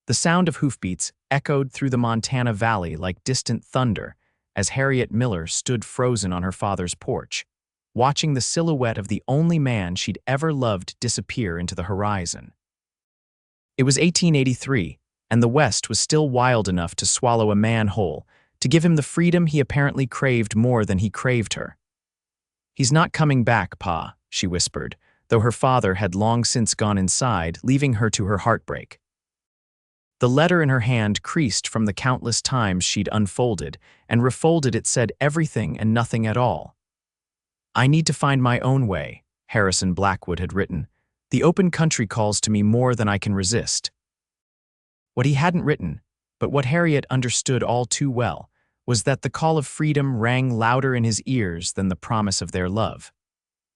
The sound of hoofbeats echoed through the Montana Valley like distant thunder as Harriet Miller stood frozen on her father's porch, watching the silhouette of the only man she'd ever loved disappear into the horizon. It was 1883, and the West was still wild enough to swallow a man whole, to give him the freedom he apparently craved more than he craved her. "He's not coming back, Pa," she whispered, though her father had long since gone inside, leaving her to her heartbreak. The letter in her hand creased from the countless times she'd unfolded, and refolded it said everything and nothing at all. "I need to find my own way," Harrison Blackwood had written. "The open country calls to me more than I can resist." What he hadn't written, but what Harriet understood all too well, was that the call of freedom rang louder in his ears than the promise of their love.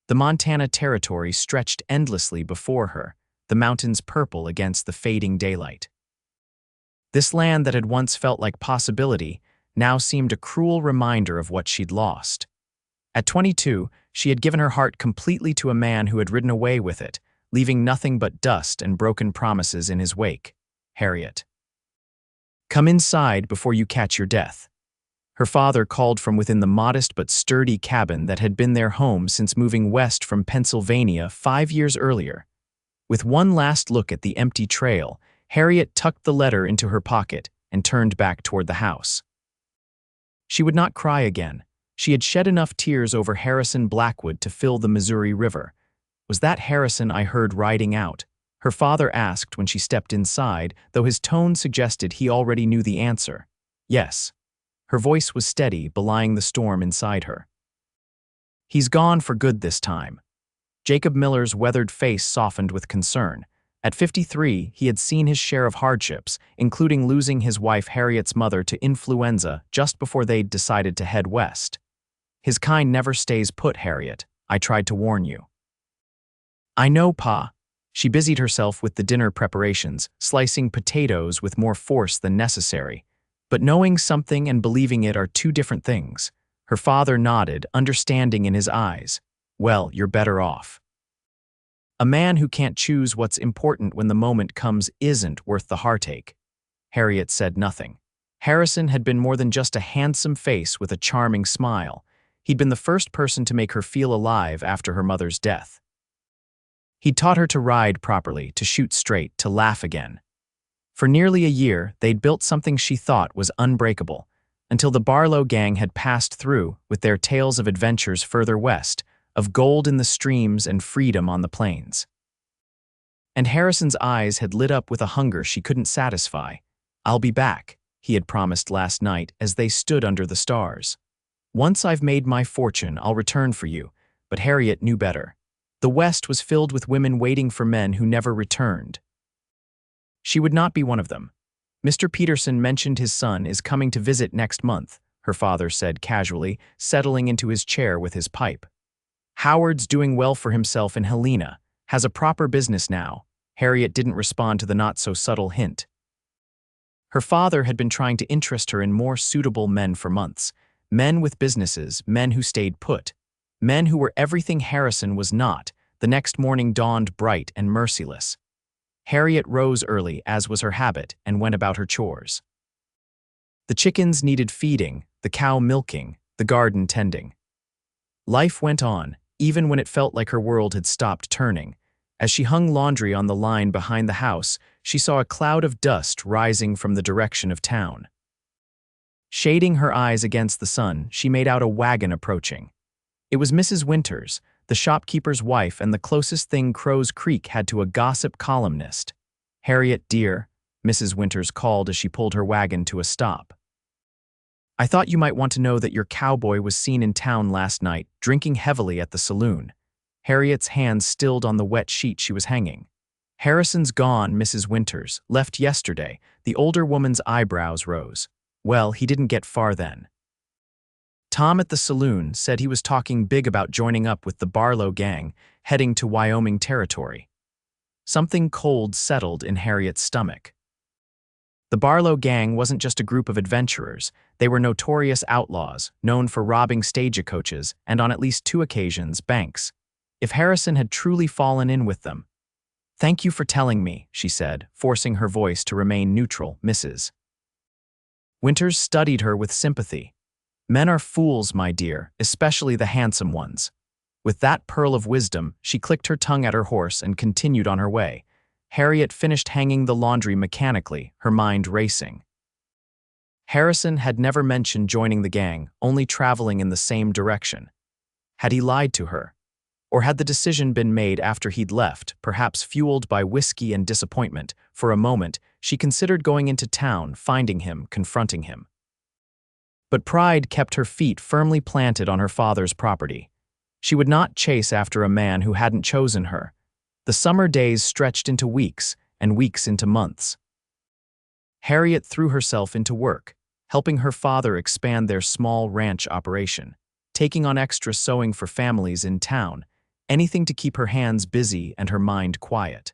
The Montana Territory stretched endlessly before her, the mountains purple against the fading daylight. This land that had once felt like possibility now seemed a cruel reminder of what she'd lost. At 22, she had given her heart completely to a man who had ridden away with it, leaving nothing but dust and broken promises in his wake. Harriet. "Come inside before you catch your death." Her father called from within the modest but sturdy cabin that had been their home since moving west from Pennsylvania 5 years earlier. With one last look at the empty trail, Harriet tucked the letter into her pocket and turned back toward the house. She would not cry again. She had shed enough tears over Harrison Blackwood to fill the Missouri River. "Was that Harrison I heard riding out?" her father asked when she stepped inside, though his tone suggested he already knew the answer. "Yes." Her voice was steady, belying the storm inside her. "He's gone for good this time." Jacob Miller's weathered face softened with concern. At 53, he had seen his share of hardships, including losing his wife Harriet's mother to influenza just before they'd decided to head west. "His kind never stays put, Harriet. I tried to warn you." "I know, Pa." She busied herself with the dinner preparations, slicing potatoes with more force than necessary. But knowing something and believing it are two different things. Her father nodded, understanding in his eyes. "Well, you're better off." A man who can't choose what's important when the moment comes isn't worth the heartache. Harriet said nothing. Harrison had been more than just a handsome face with a charming smile. He'd been the first person to make her feel alive after her mother's death. He'd taught her to ride properly, to shoot straight, to laugh again. For nearly a year, they'd built something she thought was unbreakable, until the Barlow gang had passed through with their tales of adventures further west, of gold in the streams and freedom on the plains. And Harrison's eyes had lit up with a hunger she couldn't satisfy. "I'll be back," he had promised last night as they stood under the stars. "Once I've made my fortune, I'll return for you." But Harriet knew better. The West was filled with women waiting for men who never returned. She would not be one of them. "Mr. Peterson mentioned his son is coming to visit next month," her father said casually, settling into his chair with his pipe. "Howard's doing well for himself in Helena, has a proper business now." Harriet didn't respond to the not-so-subtle hint. Her father had been trying to interest her in more suitable men for months. Men with businesses, men who stayed put. Men who were everything Harrison was not. The next morning dawned bright and merciless. Harriet rose early, as was her habit, and went about her chores. The chickens needed feeding, the cow milking, the garden tending. Life went on, even when it felt like her world had stopped turning. As she hung laundry on the line behind the house, she saw a cloud of dust rising from the direction of town. Shading her eyes against the sun, she made out a wagon approaching. It was Mrs. Winters, the shopkeeper's wife and the closest thing Crow's Creek had to a gossip columnist. "Harriet, dear," Mrs. Winters called as she pulled her wagon to a stop. "I thought you might want to know that your cowboy was seen in town last night, drinking heavily at the saloon." Harriet's hands stilled on the wet sheet she was hanging. "Harrison's gone, Mrs. Winters. Left yesterday." The older woman's eyebrows rose. "Well, he didn't get far then. Tom at the saloon said he was talking big about joining up with the Barlow gang, heading to Wyoming Territory." Something cold settled in Harriet's stomach. The Barlow gang wasn't just a group of adventurers. They were notorious outlaws, known for robbing stagecoaches and, on at least 2 occasions, banks. If Harrison had truly fallen in with them, Thank you for telling me, she said, forcing her voice to remain neutral, Mrs. Winters studied her with sympathy. Men are fools, my dear, especially the handsome ones. With that pearl of wisdom, she clicked her tongue at her horse and continued on her way. Harriet finished hanging the laundry mechanically, her mind racing. Harrison had never mentioned joining the gang, only traveling in the same direction. Had he lied to her? Or had the decision been made after he'd left, perhaps fueled by whiskey and disappointment? For a moment, she considered going into town, finding him, confronting him. But pride kept her feet firmly planted on her father's property. She would not chase after a man who hadn't chosen her. The summer days stretched into weeks, and weeks into months. Harriet threw herself into work, helping her father expand their small ranch operation, taking on extra sewing for families in town, anything to keep her hands busy and her mind quiet.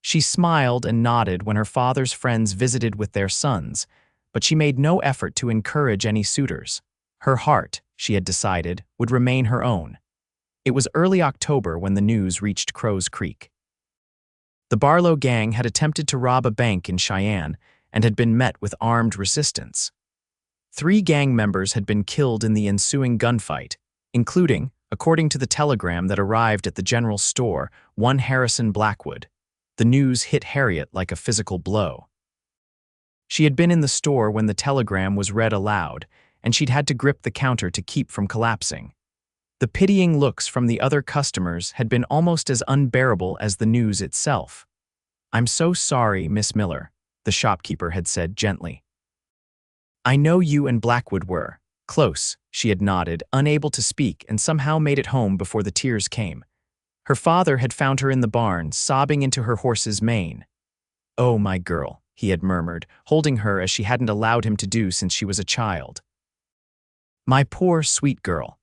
She smiled and nodded when her father's friends visited with their sons, but she made no effort to encourage any suitors. Her heart, she had decided, would remain her own. It was early October when the news reached Crow's Creek. The Barlow gang had attempted to rob a bank in Cheyenne and had been met with armed resistance. 3 gang members had been killed in the ensuing gunfight, including, according to the telegram that arrived at the general store, one Harrison Blackwood. The news hit Harriet like a physical blow. She had been in the store when the telegram was read aloud, and she'd had to grip the counter to keep from collapsing. The pitying looks from the other customers had been almost as unbearable as the news itself. "I'm so sorry, Miss Miller," the shopkeeper had said gently. "I know you and Blackwood were close," she had nodded, unable to speak, and somehow made it home before the tears came. Her father had found her in the barn, sobbing into her horse's mane. "Oh, my girl," he had murmured, holding her as she hadn't allowed him to do since she was a child. "My poor, sweet girl."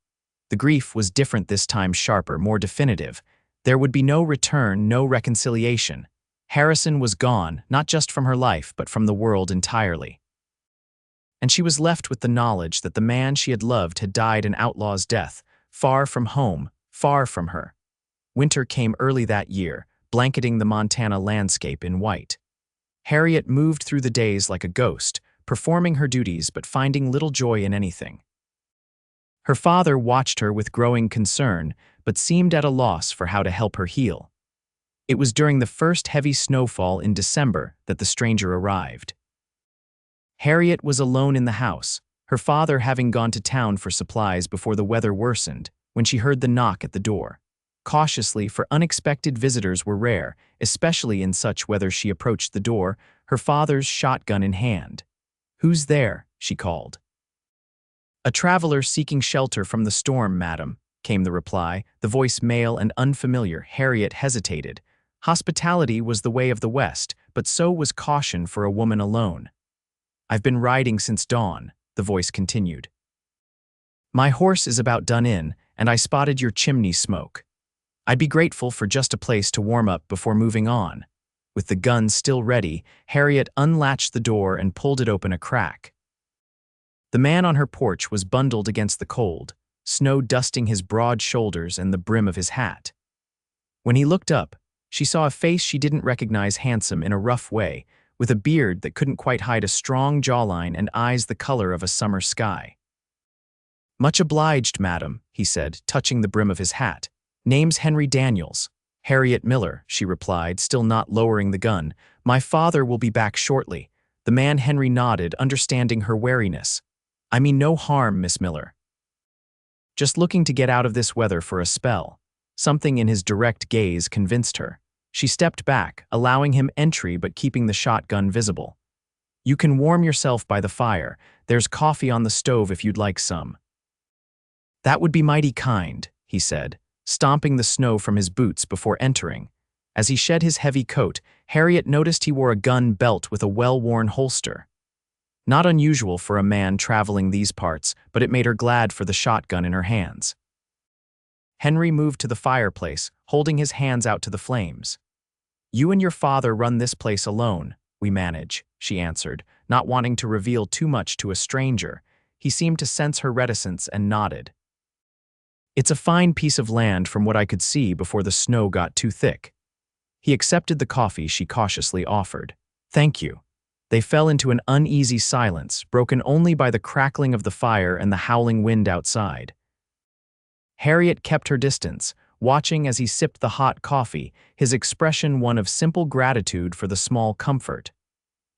The grief was different this time, sharper, more definitive. There would be no return, no reconciliation. Harrison was gone, not just from her life, but from the world entirely. And she was left with the knowledge that the man she had loved had died an outlaw's death, far from home, far from her. Winter came early that year, blanketing the Montana landscape in white. Harriet moved through the days like a ghost, performing her duties but finding little joy in anything. Her father watched her with growing concern, but seemed at a loss for how to help her heal. It was during the first heavy snowfall in December that the stranger arrived. Harriet was alone in the house, her father having gone to town for supplies before the weather worsened, when she heard the knock at the door. Cautiously, for unexpected visitors were rare, especially in such weather, she approached the door, her father's shotgun in hand. "Who's there?" she called. "A traveler seeking shelter from the storm, madam," came the reply, the voice male and unfamiliar. Harriet hesitated. Hospitality was the way of the West, but so was caution for a woman alone. "I've been riding since dawn," the voice continued. "My horse is about done in, and I spotted your chimney smoke. I'd be grateful for just a place to warm up before moving on." With the gun still ready, Harriet unlatched the door and pulled it open a crack. The man on her porch was bundled against the cold, snow dusting his broad shoulders and the brim of his hat. When he looked up, she saw a face she didn't recognize, handsome in a rough way, with a beard that couldn't quite hide a strong jawline and eyes the color of a summer sky. "Much obliged, madam," he said, touching the brim of his hat. "Name's Henry Daniels." "Harriet Miller," she replied, still not lowering the gun. "My father will be back shortly." The man Henry nodded, understanding her wariness. "I mean no harm, Miss Miller. Just looking to get out of this weather for a spell." Something in his direct gaze convinced her. She stepped back, allowing him entry but keeping the shotgun visible. "You can warm yourself by the fire. There's coffee on the stove if you'd like some." "That would be mighty kind," he said, stomping the snow from his boots before entering. As he shed his heavy coat, Harriet noticed he wore a gun belt with a well-worn holster. Not unusual for a man traveling these parts, but it made her glad for the shotgun in her hands. Henry moved to the fireplace, holding his hands out to the flames. "You and your father run this place alone. We manage," she answered, not wanting to reveal too much to a stranger. He seemed to sense her reticence and nodded. "It's a fine piece of land from what I could see before the snow got too thick." He accepted the coffee she cautiously offered. "Thank you." They fell into an uneasy silence, broken only by the crackling of the fire and the howling wind outside. Harriet kept her distance, watching as he sipped the hot coffee, his expression one of simple gratitude for the small comfort.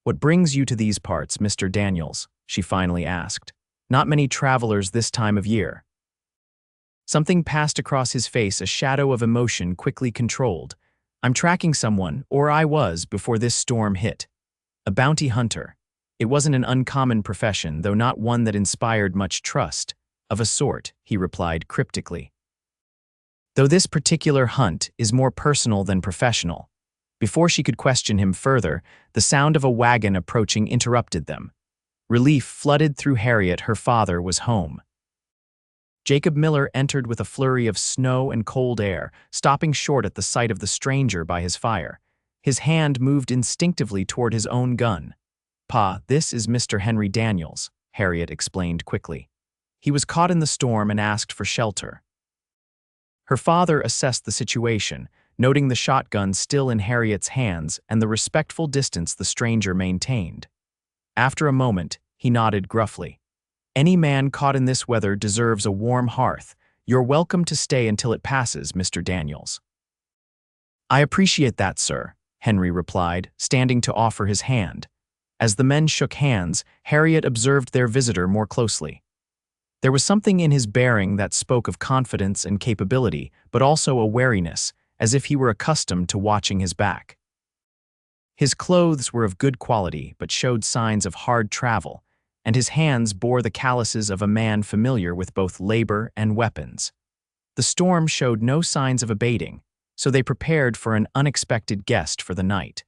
"What brings you to these parts, Mr. Daniels?" she finally asked. "Not many travelers this time of year." Something passed across his face, a shadow of emotion quickly controlled. "I'm tracking someone, or I was before this storm hit. A bounty hunter. It wasn't an uncommon profession, though not one that inspired much trust. Of a sort," he replied cryptically. "Though this particular hunt is more personal than professional." Before she could question him further, the sound of a wagon approaching interrupted them. Relief flooded through Harriet. Her father was home. Jacob Miller entered with a flurry of snow and cold air, stopping short at the sight of the stranger by his fire. His hand moved instinctively toward his own gun. "Pa, this is Mr. Henry Daniels," Harriet explained quickly. "He was caught in the storm and asked for shelter." Her father assessed the situation, noting the shotgun still in Harriet's hands and the respectful distance the stranger maintained. After a moment, he nodded gruffly. "Any man caught in this weather deserves a warm hearth. You're welcome to stay until it passes, Mr. Daniels." "I appreciate that, sir," Henry replied, standing to offer his hand. As the men shook hands, Harriet observed their visitor more closely. There was something in his bearing that spoke of confidence and capability, but also a wariness, as if he were accustomed to watching his back. His clothes were of good quality, but showed signs of hard travel, and his hands bore the calluses of a man familiar with both labor and weapons. The storm showed no signs of abating, so they prepared for an unexpected guest for the night.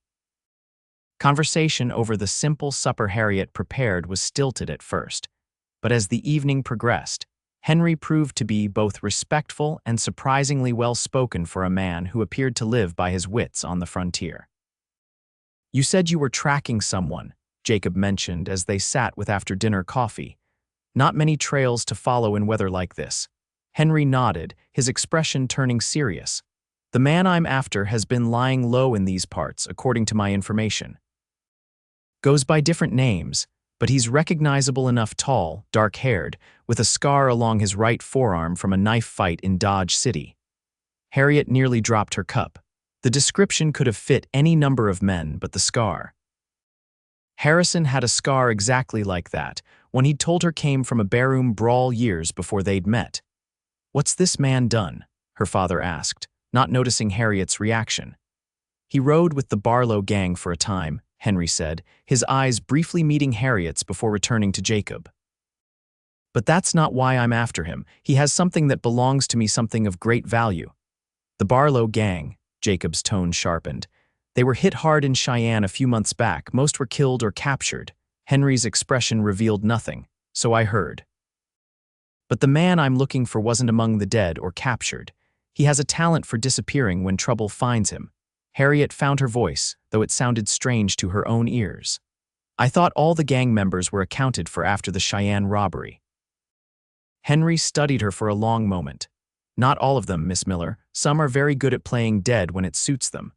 Conversation over the simple supper Harriet prepared was stilted at first, but as the evening progressed, Henry proved to be both respectful and surprisingly well-spoken for a man who appeared to live by his wits on the frontier. "You said you were tracking someone," Jacob mentioned as they sat with after-dinner coffee. "Not many trails to follow in weather like this." Henry nodded, his expression turning serious. "The man I'm after has been lying low in these parts, according to my information. Goes by different names, but he's recognizable enough: tall, dark-haired, with a scar along his right forearm from a knife fight in Dodge City." Harriet nearly dropped her cup. The description could have fit any number of men, but the scar. Harrison had a scar exactly like that, one he'd told her came from a barroom brawl years before they'd met. "What's this man done?" her father asked, not noticing Harriet's reaction. "He rode with the Barlow gang for a time," Henry said, his eyes briefly meeting Harriet's before returning to Jacob. "But that's not why I'm after him. He has something that belongs to me, something of great value." "The Barlow gang," Jacob's tone sharpened. "They were hit hard in Cheyenne a few months back. Most were killed or captured." Henry's expression revealed nothing, "So I heard. But the man I'm looking for wasn't among the dead or captured. He has a talent for disappearing when trouble finds him." Harriet found her voice, though it sounded strange to her own ears. "I thought all the gang members were accounted for after the Cheyenne robbery." Henry studied her for a long moment. "Not all of them, Miss Miller. Some are very good at playing dead when it suits them."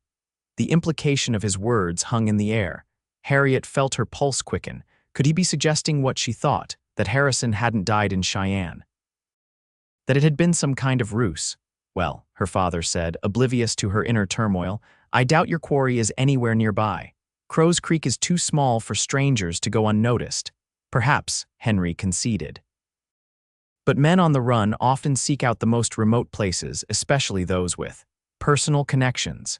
The implication of his words hung in the air. Harriet felt her pulse quicken. Could he be suggesting what she thought, that Harrison hadn't died in Cheyenne? That it had been some kind of ruse? "Well," her father said, oblivious to her inner turmoil, "I doubt your quarry is anywhere nearby. Crow's Creek is too small for strangers to go unnoticed." "Perhaps," Henry conceded. "But men on the run often seek out the most remote places, especially those with personal connections."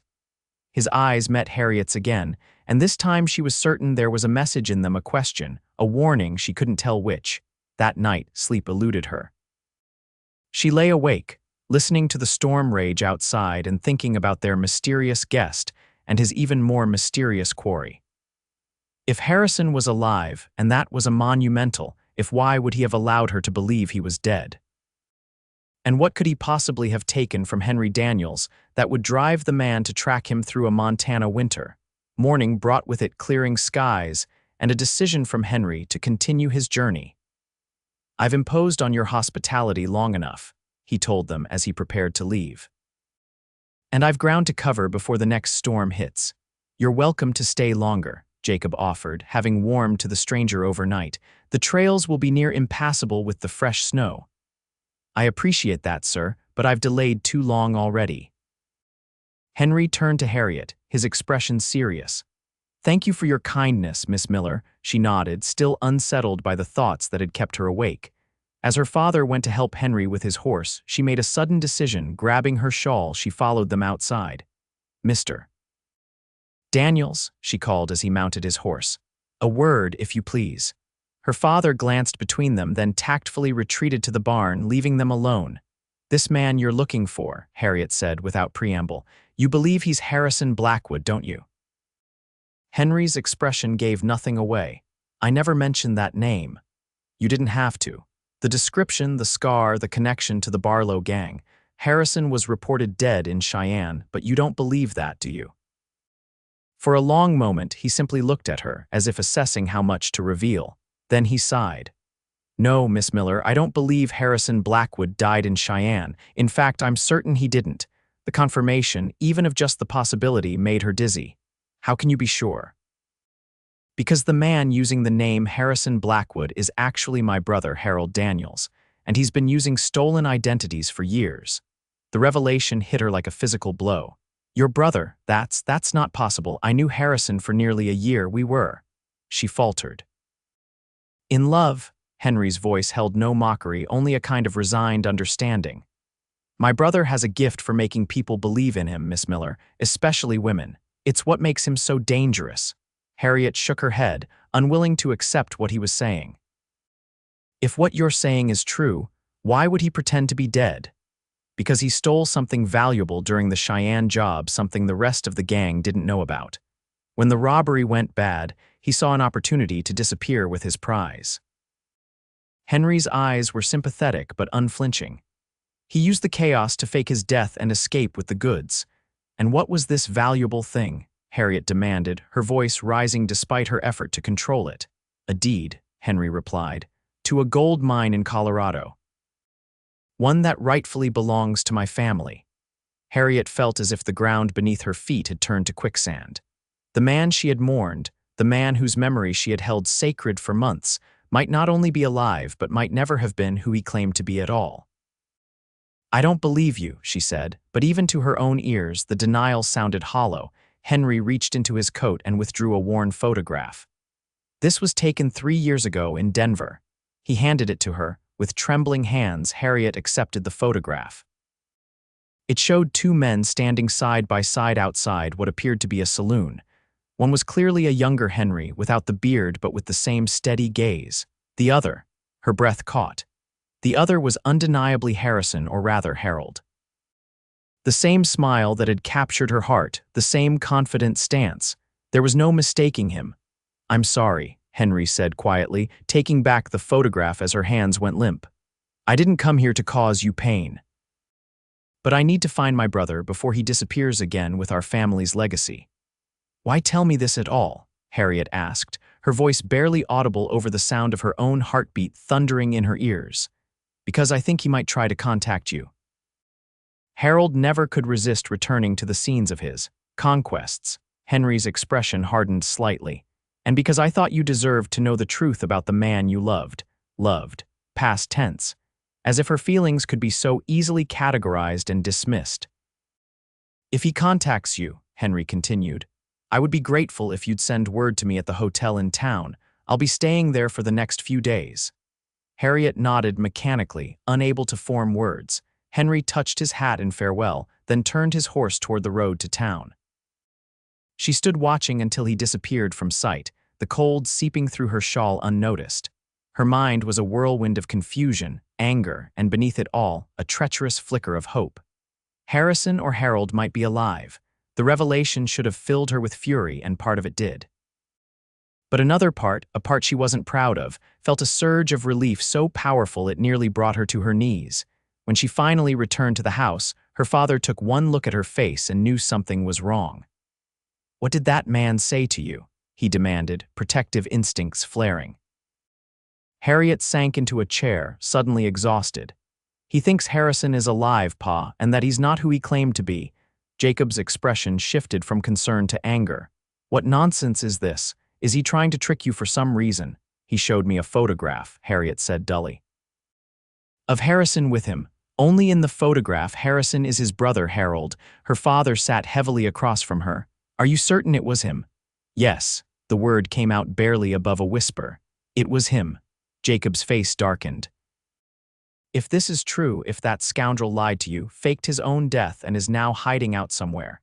His eyes met Harriet's again, and this time she was certain there was a message in them, a question, a warning, she couldn't tell which. That night, sleep eluded her. She lay awake, listening to the storm rage outside and thinking about their mysterious guest and his even more mysterious quarry. If Harrison was alive, and that was a monumental, why would he have allowed her to believe he was dead? And what could he possibly have taken from Henry Daniels that would drive the man to track him through a Montana winter? Morning brought with it clearing skies and a decision from Henry to continue his journey. "I've imposed on your hospitality long enough," he told them as he prepared to leave. And I've ground to cover before the next storm hits. You're welcome to stay longer, Jacob offered, having warmed to the stranger overnight. The trails will be near impassable with the fresh snow. I appreciate that, sir, but I've delayed too long already. Henry turned to Harriet, his expression serious. Thank you for your kindness, Miss Miller, she nodded, still unsettled by the thoughts that had kept her awake. As her father went to help Henry with his horse, she made a sudden decision. Grabbing her shawl, she followed them outside. Mr. Daniels, she called as he mounted his horse. A word, if you please. Her father glanced between them, then tactfully retreated to the barn, leaving them alone. This man you're looking for, Harriet said without preamble. You believe he's Harrison Blackwood, don't you? Henry's expression gave nothing away. I never mentioned that name. You didn't have to. The description, the scar, the connection to the Barlow gang. Harrison was reported dead in Cheyenne, but you don't believe that, do you? For a long moment, he simply looked at her, as if assessing how much to reveal. Then he sighed. No, Miss Miller, I don't believe Harrison Blackwood died in Cheyenne. In fact, I'm certain he didn't. The confirmation, even of just the possibility, made her dizzy. How can you be sure? Because the man using the name Harrison Blackwood is actually my brother, Harold Daniels, and he's been using stolen identities for years. The revelation hit her like a physical blow. Your brother, that's not possible. I knew Harrison for nearly a year. We were. She faltered. In love, Henry's voice held no mockery, only a kind of resigned understanding. My brother has a gift for making people believe in him, Miss Miller, especially women. It's what makes him so dangerous. Harriet shook her head, unwilling to accept what he was saying. If what you're saying is true, why would he pretend to be dead? Because he stole something valuable during the Cheyenne job, something the rest of the gang didn't know about. When the robbery went bad, he saw an opportunity to disappear with his prize. Henry's eyes were sympathetic but unflinching. He used the chaos to fake his death and escape with the goods. And what was this valuable thing? Harriet demanded, her voice rising despite her effort to control it. A deed, Henry replied, to a gold mine in Colorado. One that rightfully belongs to my family. Harriet felt as if the ground beneath her feet had turned to quicksand. The man she had mourned, the man whose memory she had held sacred for months, might not only be alive but might never have been who he claimed to be at all. I don't believe you, she said, but even to her own ears the denial sounded hollow. Henry reached into his coat and withdrew a worn photograph. This was taken 3 years ago in Denver. He handed it to her. With trembling hands, Harriet accepted the photograph. It showed 2 men standing side by side outside what appeared to be a saloon. One was clearly a younger Henry, without the beard but with the same steady gaze. The other, her breath caught. The other was undeniably Harrison, or rather Harold. The same smile that had captured her heart, the same confident stance. There was no mistaking him. I'm sorry, Henry said quietly, taking back the photograph as her hands went limp. I didn't come here to cause you pain. But I need to find my brother before he disappears again with our family's legacy. Why tell me this at all? Harriet asked, her voice barely audible over the sound of her own heartbeat thundering in her ears. Because I think he might try to contact you. Harold never could resist returning to the scenes of his conquests. Henry's expression hardened slightly. And because I thought you deserved to know the truth about the man you loved, past tense, as if her feelings could be so easily categorized and dismissed. If he contacts you, Henry continued, I would be grateful if you'd send word to me at the hotel in town. I'll be staying there for the next few days. Harriet nodded mechanically, unable to form words. Henry touched his hat in farewell, then turned his horse toward the road to town. She stood watching until he disappeared from sight, the cold seeping through her shawl unnoticed. Her mind was a whirlwind of confusion, anger, and beneath it all, a treacherous flicker of hope. Harrison or Harold might be alive. The revelation should have filled her with fury, and part of it did. But another part, a part she wasn't proud of, felt a surge of relief so powerful it nearly brought her to her knees. When she finally returned to the house, her father took one look at her face and knew something was wrong. What did that man say to you? He demanded, protective instincts flaring. Harriet sank into a chair, suddenly exhausted. He thinks Harrison is alive, Pa, and that he's not who he claimed to be. Jacob's expression shifted from concern to anger. What nonsense is this? Is he trying to trick you for some reason? He showed me a photograph, Harriet said dully. Of Harrison with him. Only in the photograph Harrison is his brother Harold. Her father sat heavily across from her. Are you certain it was him? Yes. The word came out barely above a whisper. It was him. Jacob's face darkened. If this is true, if that scoundrel lied to you, faked his own death and is now hiding out somewhere.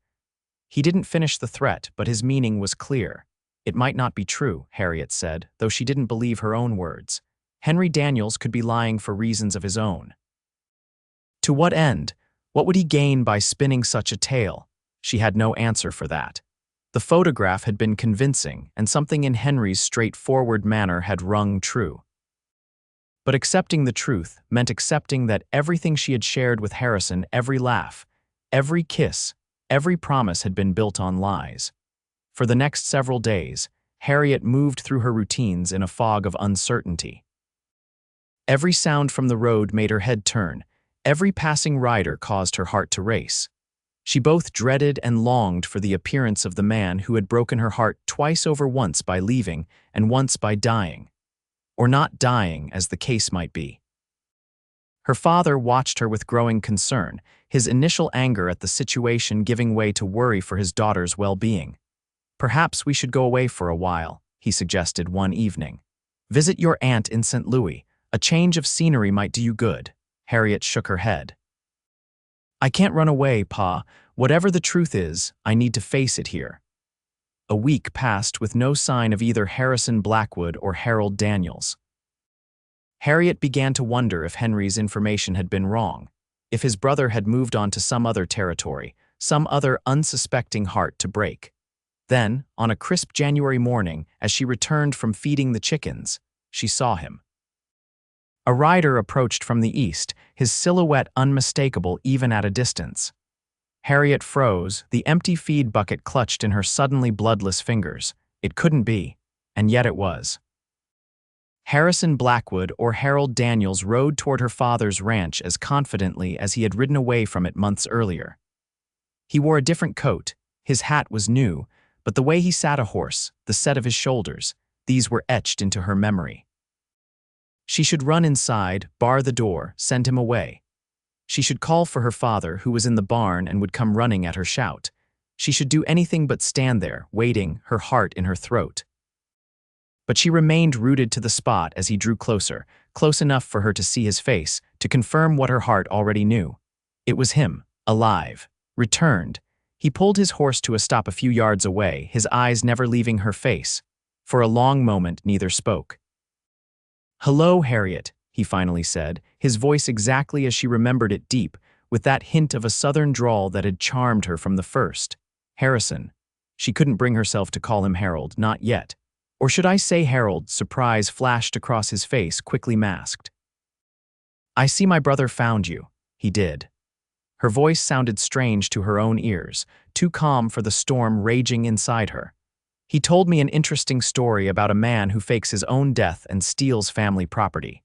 He didn't finish the threat, but his meaning was clear. It might not be true, Harriet said, though she didn't believe her own words. Henry Daniels could be lying for reasons of his own. To what end? What would he gain by spinning such a tale? She had no answer for that. The photograph had been convincing, and something in Henry's straightforward manner had rung true. But accepting the truth meant accepting that everything she had shared with Harrison, every laugh, every kiss, every promise had been built on lies. For the next several days, Harriet moved through her routines in a fog of uncertainty. Every sound from the road made her head turn. Every passing rider caused her heart to race. She both dreaded and longed for the appearance of the man who had broken her heart twice over, once by leaving and once by dying. Or not dying, as the case might be. Her father watched her with growing concern, his initial anger at the situation giving way to worry for his daughter's well-being. Perhaps we should go away for a while, he suggested one evening. Visit your aunt in St. Louis. A change of scenery might do you good. Harriet shook her head. I can't run away, Pa. Whatever the truth is, I need to face it here. A week passed with no sign of either Harrison Blackwood or Harold Daniels. Harriet began to wonder if Henry's information had been wrong, if his brother had moved on to some other territory, some other unsuspecting heart to break. Then, on a crisp January morning, as she returned from feeding the chickens, she saw him. A rider approached from the east, his silhouette unmistakable even at a distance. Harriet froze, the empty feed bucket clutched in her suddenly bloodless fingers. It couldn't be, and yet it was. Harrison Blackwood or Harold Daniels rode toward her father's ranch as confidently as he had ridden away from it months earlier. He wore a different coat, his hat was new, but the way he sat a horse, the set of his shoulders, these were etched into her memory. She should run inside, bar the door, send him away. She should call for her father, who was in the barn and would come running at her shout. She should do anything but stand there, waiting, her heart in her throat. But she remained rooted to the spot as he drew closer, close enough for her to see his face, to confirm what her heart already knew. It was him, alive, returned. He pulled his horse to a stop a few yards away, his eyes never leaving her face. For a long moment neither spoke. "Hello, Harriet," he finally said, his voice exactly as she remembered it, deep, with that hint of a southern drawl that had charmed her from the first. Harrison. She couldn't bring herself to call him Harold, not yet. Or should I say Harold? Surprise flashed across his face, quickly masked. "I see my brother found you." He did. Her voice sounded strange to her own ears, too calm for the storm raging inside her. "He told me an interesting story about a man who fakes his own death and steals family property."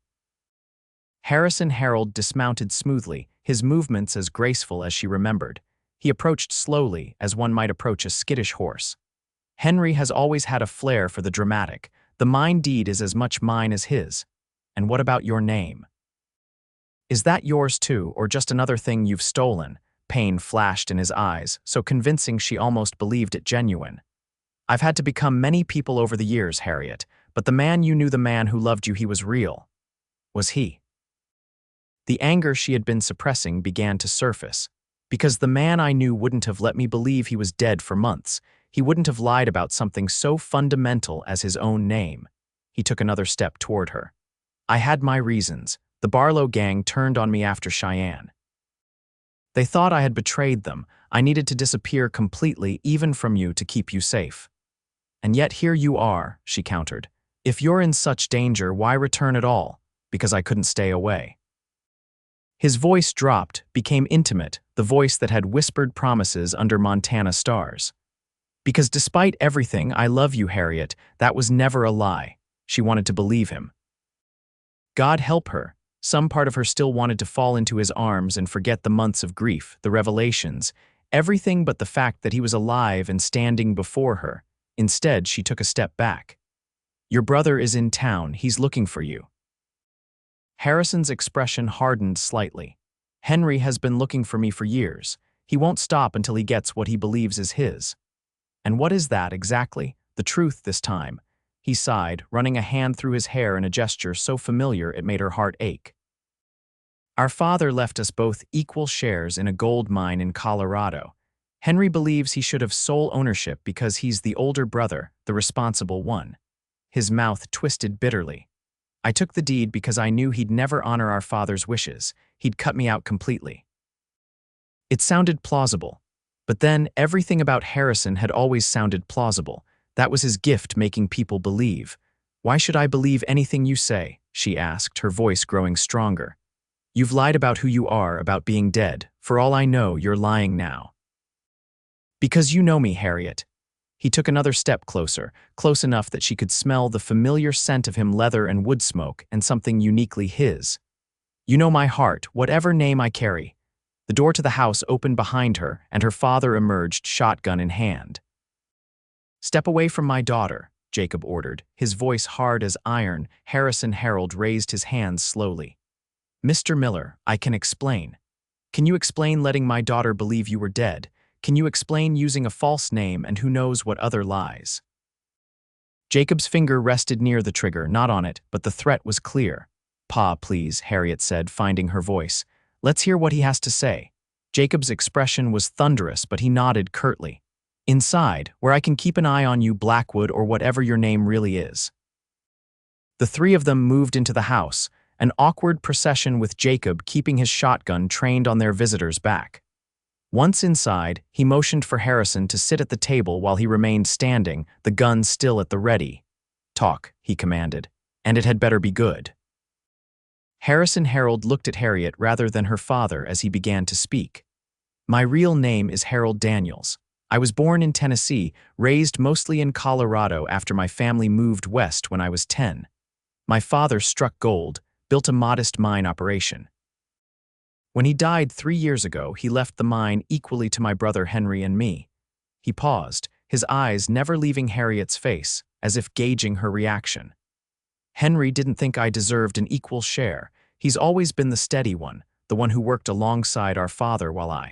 Harrison Harold dismounted smoothly, his movements as graceful as she remembered. He approached slowly, as one might approach a skittish horse. Henry has always had a flair for the dramatic. The mine deed is as much mine as his. And what about your name? Is that yours too, or just another thing you've stolen? Pain flashed in his eyes, so convincing she almost believed it genuine. I've had to become many people over the years, Harriet, but the man you knew, the man who loved you, he was real. Was he? The anger she had been suppressing began to surface. Because the man I knew wouldn't have let me believe he was dead for months. He wouldn't have lied about something so fundamental as his own name. He took another step toward her. I had my reasons. The Barlow gang turned on me after Cheyenne. They thought I had betrayed them. I needed to disappear completely, even from you, to keep you safe. And yet here you are, she countered. If you're in such danger, why return at all? Because I couldn't stay away. His voice dropped, became intimate, the voice that had whispered promises under Montana stars. Because despite everything, I love you, Harriet. That was never a lie. She wanted to believe him. God help her. Some part of her still wanted to fall into his arms and forget the months of grief, the revelations, everything but the fact that he was alive and standing before her. Instead, she took a step back. "Your brother is in town. He's looking for you." Harrison's expression hardened slightly. "Henry has been looking for me for years. He won't stop until he gets what he believes is his." "And what is that exactly?" "The truth this time." He sighed, running a hand through his hair in a gesture so familiar it made her heart ache. "Our father left us both equal shares in a gold mine in Colorado. Henry believes he should have sole ownership because he's the older brother, the responsible one." His mouth twisted bitterly. "I took the deed because I knew he'd never honor our father's wishes. He'd cut me out completely." It sounded plausible. But then, everything about Harrison had always sounded plausible. That was his gift, making people believe. "Why should I believe anything you say?" she asked, her voice growing stronger. "You've lied about who you are, about being dead. For all I know, you're lying now." "Because you know me, Harriet." He took another step closer, close enough that she could smell the familiar scent of him, leather and wood smoke, and something uniquely his. "You know my heart, whatever name I carry." The door to the house opened behind her, and her father emerged, shotgun in hand. "Step away from my daughter," Jacob ordered, his voice hard as iron. Harrison Harold raised his hands slowly. "Mr. Miller, I can explain. Can you explain letting my daughter believe you were dead? Can you explain using a false name and who knows what other lies?" Jacob's finger rested near the trigger, not on it, but the threat was clear. "Pa, please," Harriet said, finding her voice. "Let's hear what he has to say." Jacob's expression was thunderous, but he nodded curtly. "Inside, where I can keep an eye on you, Blackwood, or whatever your name really is." The three of them moved into the house, an awkward procession with Jacob keeping his shotgun trained on their visitor's back. Once inside, he motioned for Harrison to sit at the table while he remained standing, the gun still at the ready. "Talk," he commanded, "and it had better be good." Harrison Harold looked at Harriet rather than her father as he began to speak. "My real name is Harold Daniels. I was born in Tennessee, raised mostly in Colorado after my family moved west when I was 10. My father struck gold, built a modest mine operation. When he died 3 years ago, he left the mine equally to my brother Henry and me." He paused, his eyes never leaving Harriet's face, as if gauging her reaction. "Henry didn't think I deserved an equal share. He's always been the steady one, the one who worked alongside our father while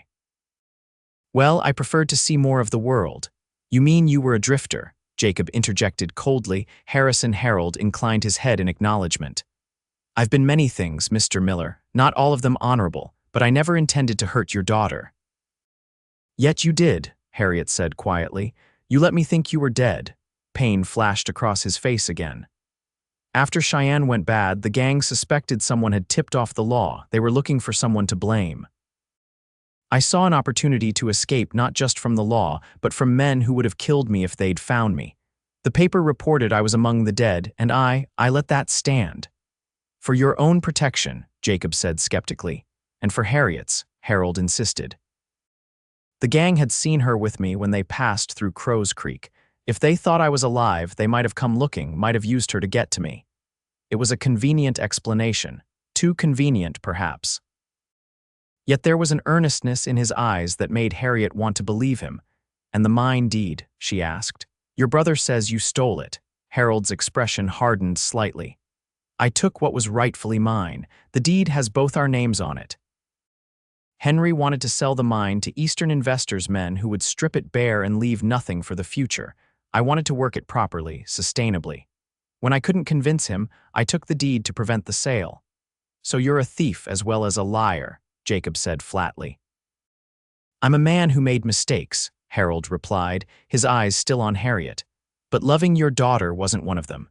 Well, I preferred to see more of the world." "You mean you were a drifter?" Jacob interjected coldly. Harrison Harold inclined his head in acknowledgement. "I've been many things, Mr. Miller, not all of them honorable, but I never intended to hurt your daughter." "Yet you did," Harriet said quietly. "You let me think you were dead." Pain flashed across his face again. "After Cheyenne went bad, the gang suspected someone had tipped off the law. They were looking for someone to blame. I saw an opportunity to escape not just from the law, but from men who would have killed me if they'd found me. The paper reported I was among the dead, and I let that stand." "For your own protection," Jacob said skeptically. "And for Harriet's," Harold insisted. "The gang had seen her with me when they passed through Crow's Creek. If they thought I was alive, they might have come looking, might have used her to get to me." It was a convenient explanation. Too convenient, perhaps. Yet there was an earnestness in his eyes that made Harriet want to believe him. "And the mine deed?" she asked. "Your brother says you stole it." Harold's expression hardened slightly. "I took what was rightfully mine. The deed has both our names on it. Henry wanted to sell the mine to Eastern investors, men who would strip it bare and leave nothing for the future. I wanted to work it properly, sustainably. When I couldn't convince him, I took the deed to prevent the sale." "So you're a thief as well as a liar," Jacob said flatly. "I'm a man who made mistakes," Harold replied, his eyes still on Harriet. "But loving your daughter wasn't one of them."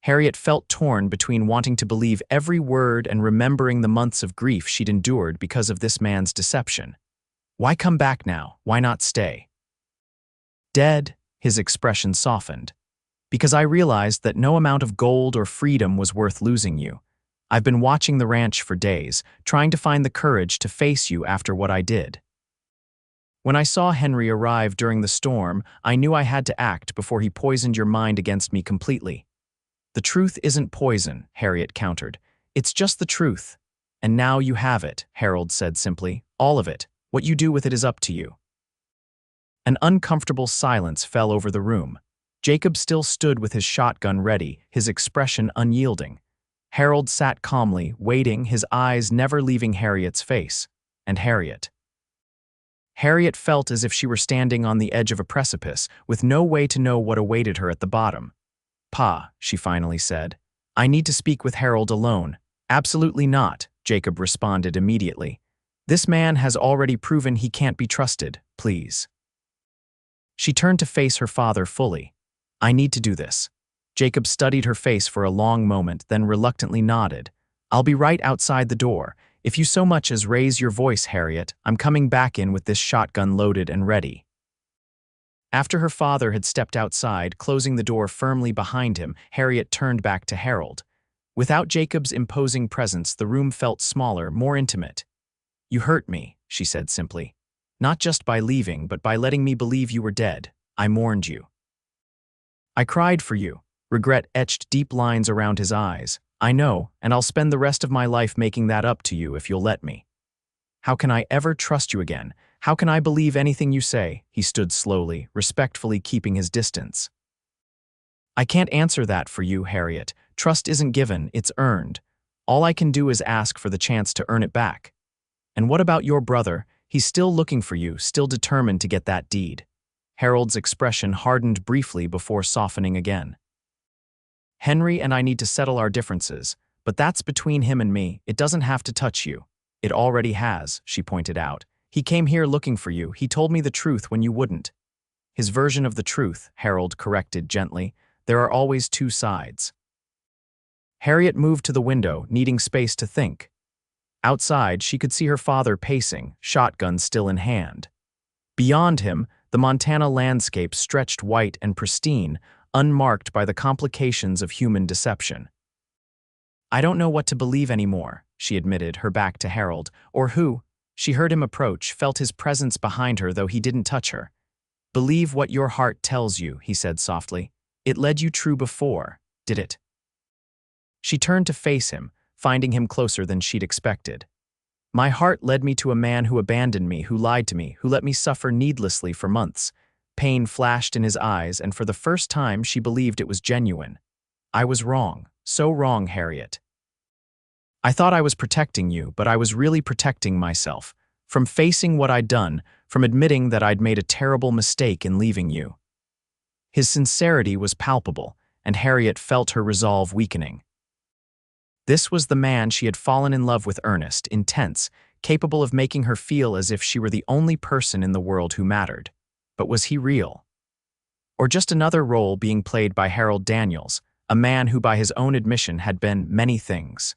Harriet felt torn between wanting to believe every word and remembering the months of grief she'd endured because of this man's deception. Why come back now? Why not stay? "Dead," his expression softened. "Because I realized that no amount of gold or freedom was worth losing you. I've been watching the ranch for days, trying to find the courage to face you after what I did. When I saw Henry arrive during the storm, I knew I had to act before he poisoned your mind against me completely." "The truth isn't poison," Harriet countered. "It's just the truth. And now you have it," Harold said simply. "All of it. What you do with it is up to you." An uncomfortable silence fell over the room. Jacob still stood with his shotgun ready, his expression unyielding. Harold sat calmly, waiting, his eyes never leaving Harriet's face. And Harriet. Harriet felt as if she were standing on the edge of a precipice, with no way to know what awaited her at the bottom. "Pa," she finally said, "I need to speak with Harold alone." "Absolutely not," Jacob responded immediately. "This man has already proven he can't be trusted, please." She turned to face her father fully. "I need to do this." Jacob studied her face for a long moment, then reluctantly nodded. "I'll be right outside the door. If you so much as raise your voice, Harriet, I'm coming back in with this shotgun loaded and ready." After her father had stepped outside, closing the door firmly behind him, Harriet turned back to Harold. Without Jacob's imposing presence, the room felt smaller, more intimate. "You hurt me," she said simply. "Not just by leaving, but by letting me believe you were dead. I mourned you. I cried for you." Regret etched deep lines around his eyes. "I know, and I'll spend the rest of my life making that up to you if you'll let me." "How can I ever trust you again? How can I believe anything you say?" He stood slowly, respectfully keeping his distance. "I can't answer that for you, Harriet. Trust isn't given, it's earned. All I can do is ask for the chance to earn it back. And what about your brother? He's still looking for you, still determined to get that deed." Harold's expression hardened briefly before softening again. "Henry and I need to settle our differences, but that's between him and me. It doesn't have to touch you." "It already has," she pointed out. "He came here looking for you. He told me the truth when you wouldn't." "His version of the truth," Harold corrected gently. "There are always two sides." Harriet moved to the window, needing space to think. Outside, she could see her father pacing, shotgun still in hand. Beyond him, the Montana landscape stretched white and pristine, unmarked by the complications of human deception. "I don't know what to believe anymore," she admitted, her back to Harold. "Or who." She heard him approach, felt his presence behind her though he didn't touch her. "Believe what your heart tells you," he said softly. "It led you true before, did it?" She turned to face him, finding him closer than she'd expected. "My heart led me to a man who abandoned me, who lied to me, who let me suffer needlessly for months." Pain flashed in his eyes, and for the first time she believed it was genuine. "I was wrong, so wrong, Harriet. I thought I was protecting you, but I was really protecting myself. From facing what I'd done, from admitting that I'd made a terrible mistake in leaving you." His sincerity was palpable, and Harriet felt her resolve weakening. This was the man she had fallen in love with, earnest, intense, capable of making her feel as if she were the only person in the world who mattered. But was he real? Or just another role being played by Harold Daniels, a man who by his own admission had been many things?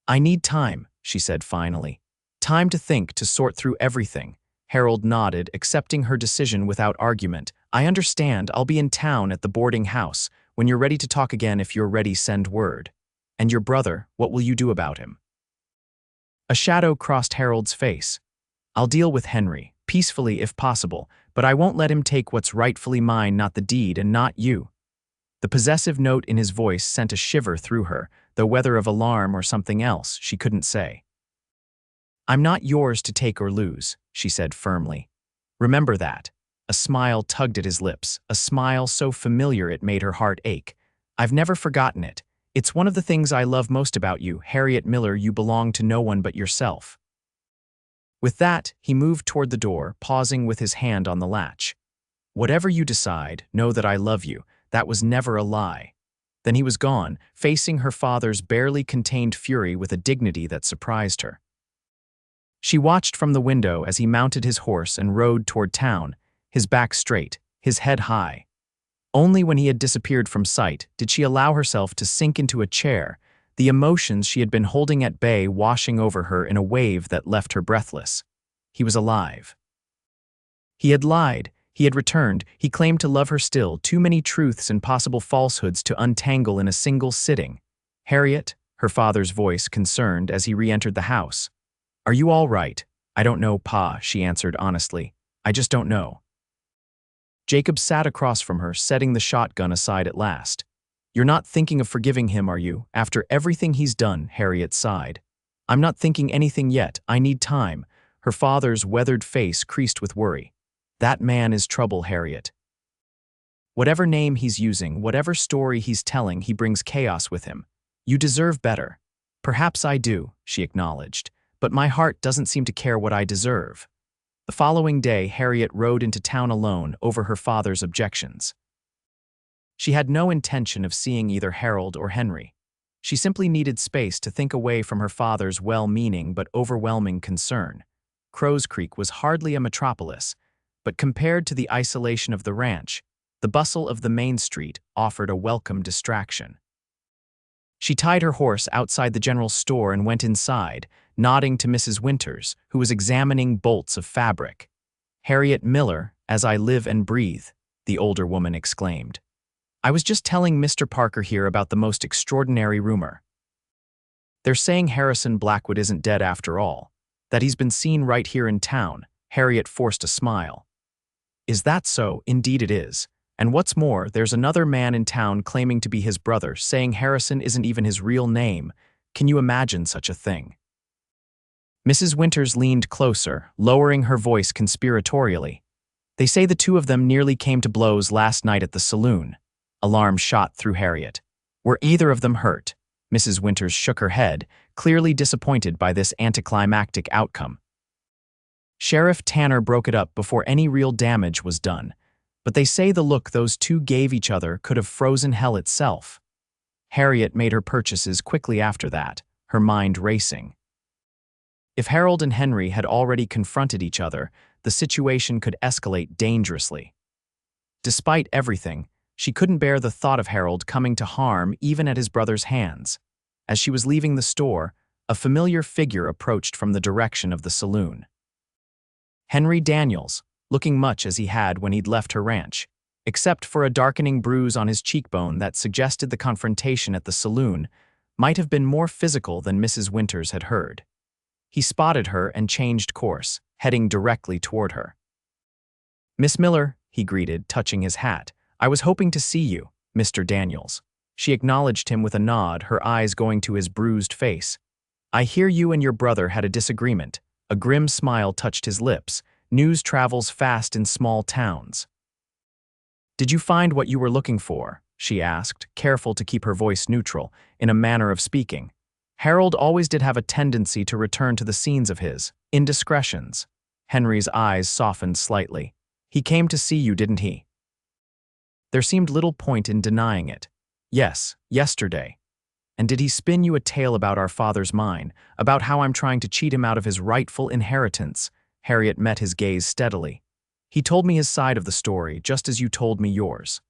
"I need time," she said finally. "Time to think, to sort through everything." Harold nodded, accepting her decision without argument. "I understand. I'll be in town at the boarding house. When you're ready to talk again, if you're ready, send word. And your brother, what will you do about him?" A shadow crossed Harold's face. "I'll deal with Henry, peacefully if possible, but I won't let him take what's rightfully mine, not the deed and not you." The possessive note in his voice sent a shiver through her, though whether of alarm or something else, she couldn't say. "I'm not yours to take or lose," she said firmly. "Remember that." A smile tugged at his lips, a smile so familiar it made her heart ache. "I've never forgotten it. It's one of the things I love most about you, Harriet Miller. You belong to no one but yourself." With that, he moved toward the door, pausing with his hand on the latch. "Whatever you decide, know that I love you. That was never a lie." Then he was gone, facing her father's barely contained fury with a dignity that surprised her. She watched from the window as he mounted his horse and rode toward town, his back straight, his head high. Only when he had disappeared from sight did she allow herself to sink into a chair, the emotions she had been holding at bay washing over her in a wave that left her breathless. He was alive. He had lied. He had returned. He claimed to love her still, too many truths and possible falsehoods to untangle in a single sitting. "Harriet," her father's voice concerned as he re-entered the house. "Are you all right?" "I don't know, Pa," she answered honestly. "I just don't know." Jacob sat across from her, setting the shotgun aside at last. "You're not thinking of forgiving him, are you, after everything he's done?" Harriet sighed. "I'm not thinking anything yet. I need time." Her father's weathered face creased with worry. That man is trouble, Harriet. Whatever name he's using, whatever story he's telling, he brings chaos with him. You deserve better. Perhaps I do, she acknowledged, but my heart doesn't seem to care what I deserve. The following day, Harriet rode into town alone over her father's objections. She had no intention of seeing either Harold or Henry. She simply needed space to think away from her father's well-meaning but overwhelming concern. Crow's Creek was hardly a metropolis, but compared to the isolation of the ranch, the bustle of the main street offered a welcome distraction. She tied her horse outside the general store and went inside, nodding to Mrs. Winters, who was examining bolts of fabric. "Harriet Miller, as I live and breathe," the older woman exclaimed. "I was just telling Mr. Parker here about the most extraordinary rumor. They're saying Harrison Blackwood isn't dead after all, that he's been seen right here in town." Harriet forced a smile. "Is that so?" "Indeed it is. And what's more, there's another man in town claiming to be his brother, saying Harrison isn't even his real name. Can you imagine such a thing?" Mrs. Winters leaned closer, lowering her voice conspiratorially. "They say the two of them nearly came to blows last night at the saloon." Alarm shot through Harriet. "Were either of them hurt?" Mrs. Winters shook her head, clearly disappointed by this anticlimactic outcome. "Sheriff Tanner broke it up before any real damage was done, but they say the look those two gave each other could have frozen hell itself." Harriet made her purchases quickly after that, her mind racing. If Harold and Henry had already confronted each other, the situation could escalate dangerously. Despite everything, she couldn't bear the thought of Harold coming to harm even at his brother's hands. As she was leaving the store, a familiar figure approached from the direction of the saloon. Henry Daniels, looking much as he had when he'd left her ranch, except for a darkening bruise on his cheekbone that suggested the confrontation at the saloon might have been more physical than Mrs. Winters had heard. He spotted her and changed course, heading directly toward her. "Miss Miller," he greeted, touching his hat. "I was hoping to see you, Mr. Daniels." She acknowledged him with a nod, her eyes going to his bruised face. "I hear you and your brother had a disagreement." A grim smile touched his lips. News travels fast in small towns. "Did you find what you were looking for?" she asked, careful to keep her voice neutral, in a manner of speaking. Harold always did have a tendency to return to the scenes of his indiscretions. Henry's eyes softened slightly. "He came to see you, didn't he?" There seemed little point in denying it. "Yes, yesterday." "And did he spin you a tale about our father's mine, about how I'm trying to cheat him out of his rightful inheritance?" Harriet met his gaze steadily. "He told me his side of the story, just as you told me yours."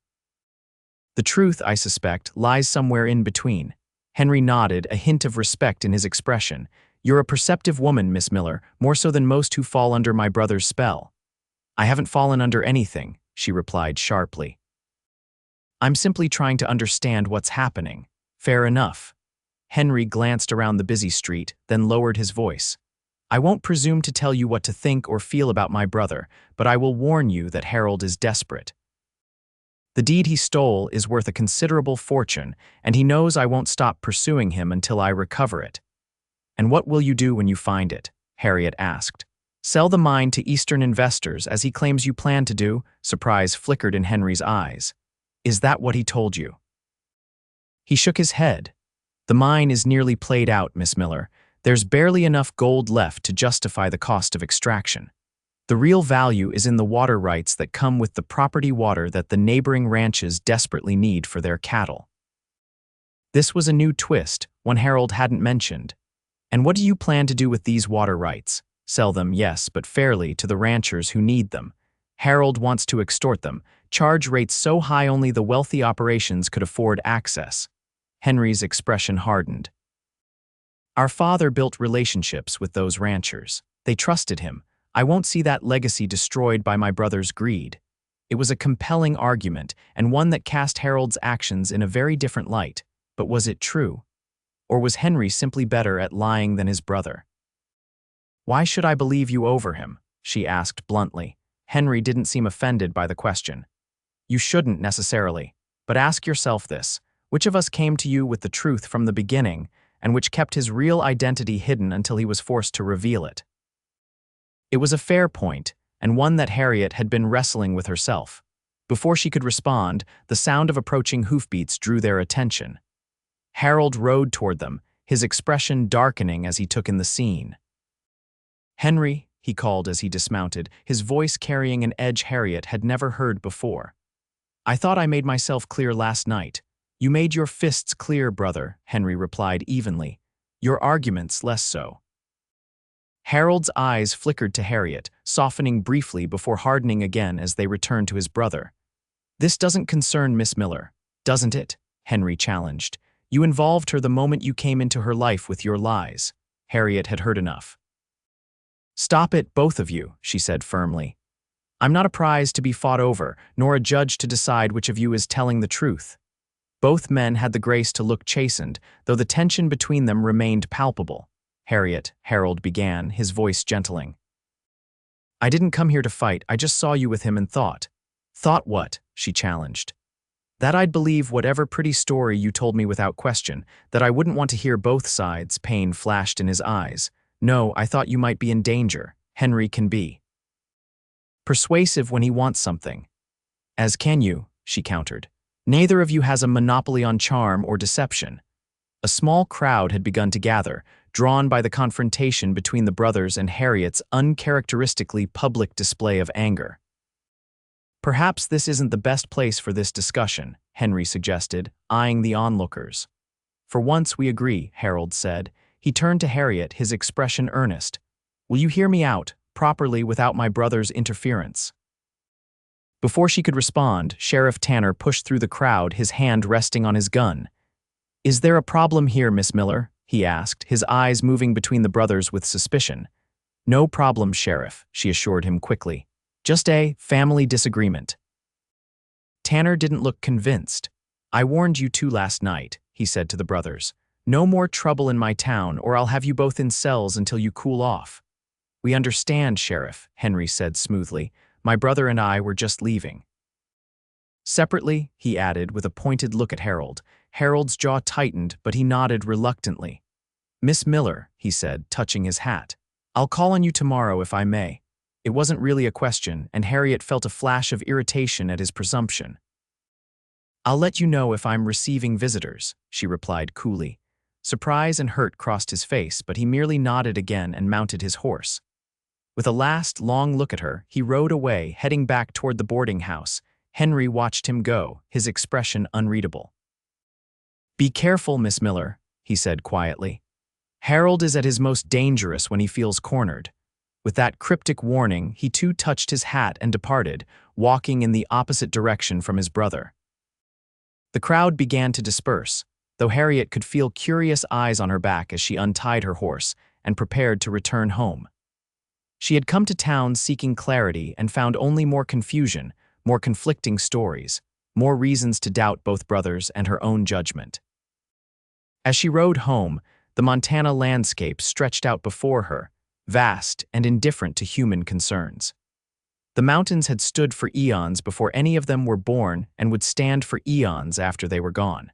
"The truth, I suspect, lies somewhere in between." Henry nodded, a hint of respect in his expression. "You're a perceptive woman, Miss Miller, more so than most who fall under my brother's spell." "I haven't fallen under anything," she replied sharply. "I'm simply trying to understand what's happening." "Fair enough." Henry glanced around the busy street, then lowered his voice. "I won't presume to tell you what to think or feel about my brother, but I will warn you that Harold is desperate. The deed he stole is worth a considerable fortune, and he knows I won't stop pursuing him until I recover it." "And what will you do when you find it?" Harriet asked. "Sell the mine to Eastern investors, as he claims you plan to do." Surprise flickered in Henry's eyes. "Is that what he told you?" He shook his head. "The mine is nearly played out, Miss Miller. There's barely enough gold left to justify the cost of extraction. The real value is in the water rights that come with the property water that the neighboring ranches desperately need for their cattle." This was a new twist, one Harold hadn't mentioned. "And what do you plan to do with these water rights?" "Sell them, yes, but fairly, to the ranchers who need them. Harold wants to extort them, charge rates so high only the wealthy operations could afford access." Henry's expression hardened. "Our father built relationships with those ranchers. They trusted him. I won't see that legacy destroyed by my brother's greed." It was a compelling argument, and one that cast Harold's actions in a very different light. But was it true? Or was Henry simply better at lying than his brother? "Why should I believe you over him?" she asked bluntly. Henry didn't seem offended by the question. "You shouldn't necessarily, but ask yourself this. Which of us came to you with the truth from the beginning, and which kept his real identity hidden until he was forced to reveal it?" It was a fair point, and one that Harriet had been wrestling with herself. Before she could respond, the sound of approaching hoofbeats drew their attention. Harold rode toward them, his expression darkening as he took in the scene. "Henry," he called as he dismounted, his voice carrying an edge Harriet had never heard before. "I thought I made myself clear last night." "You made your fists clear, brother," Henry replied evenly. "Your arguments less so." Harold's eyes flickered to Harriet, softening briefly before hardening again as they returned to his brother. "This doesn't concern Miss Miller, doesn't it?" Henry challenged. "You involved her the moment you came into her life with your lies." Harriet had heard enough. "Stop it, both of you," she said firmly. "I'm not a prize to be fought over, nor a judge to decide which of you is telling the truth." Both men had the grace to look chastened, though the tension between them remained palpable. "Harriet," Harold began, his voice gentling. "I didn't come here to fight, I just saw you with him and thought." "Thought what?" she challenged. "That I'd believe whatever pretty story you told me without question, that I wouldn't want to hear both sides." Pain flashed in his eyes. "No, I thought you might be in danger. Henry can be persuasive when he wants something." "As can you," she countered. "Neither of you has a monopoly on charm or deception." A small crowd had begun to gather, drawn by the confrontation between the brothers and Harriet's uncharacteristically public display of anger. "Perhaps this isn't the best place for this discussion," Henry suggested, eyeing the onlookers. "For once we agree," Harold said. He turned to Harriet, his expression earnest. "Will you hear me out, properly without my brother's interference?" Before she could respond, Sheriff Tanner pushed through the crowd, his hand resting on his gun. "Is there a problem here, Miss Miller?" he asked, his eyes moving between the brothers with suspicion. "No problem, Sheriff," she assured him quickly. "Just a family disagreement." Tanner didn't look convinced. "I warned you two last night," he said to the brothers. "No more trouble in my town, or I'll have you both in cells until you cool off." "We understand, Sheriff," Henry said smoothly. "My brother and I were just leaving." Separately, he added with a pointed look at Harold. Harold's jaw tightened, but he nodded reluctantly. "Miss Miller," he said, touching his hat. "I'll call on you tomorrow if I may." It wasn't really a question, and Harriet felt a flash of irritation at his presumption. "I'll let you know if I'm receiving visitors," she replied coolly. Surprise and hurt crossed his face, but he merely nodded again and mounted his horse. With a last, long look at her, he rode away, heading back toward the boarding house. Henry watched him go, his expression unreadable. "Be careful, Miss Miller," he said quietly. "Harold is at his most dangerous when he feels cornered." With that cryptic warning, he too touched his hat and departed, walking in the opposite direction from his brother. The crowd began to disperse, though Harriet could feel curious eyes on her back as she untied her horse and prepared to return home. She had come to town seeking clarity and found only more confusion, more conflicting stories, more reasons to doubt both brothers and her own judgment. As she rode home, the Montana landscape stretched out before her, vast and indifferent to human concerns. The mountains had stood for eons before any of them were born and would stand for eons after they were gone.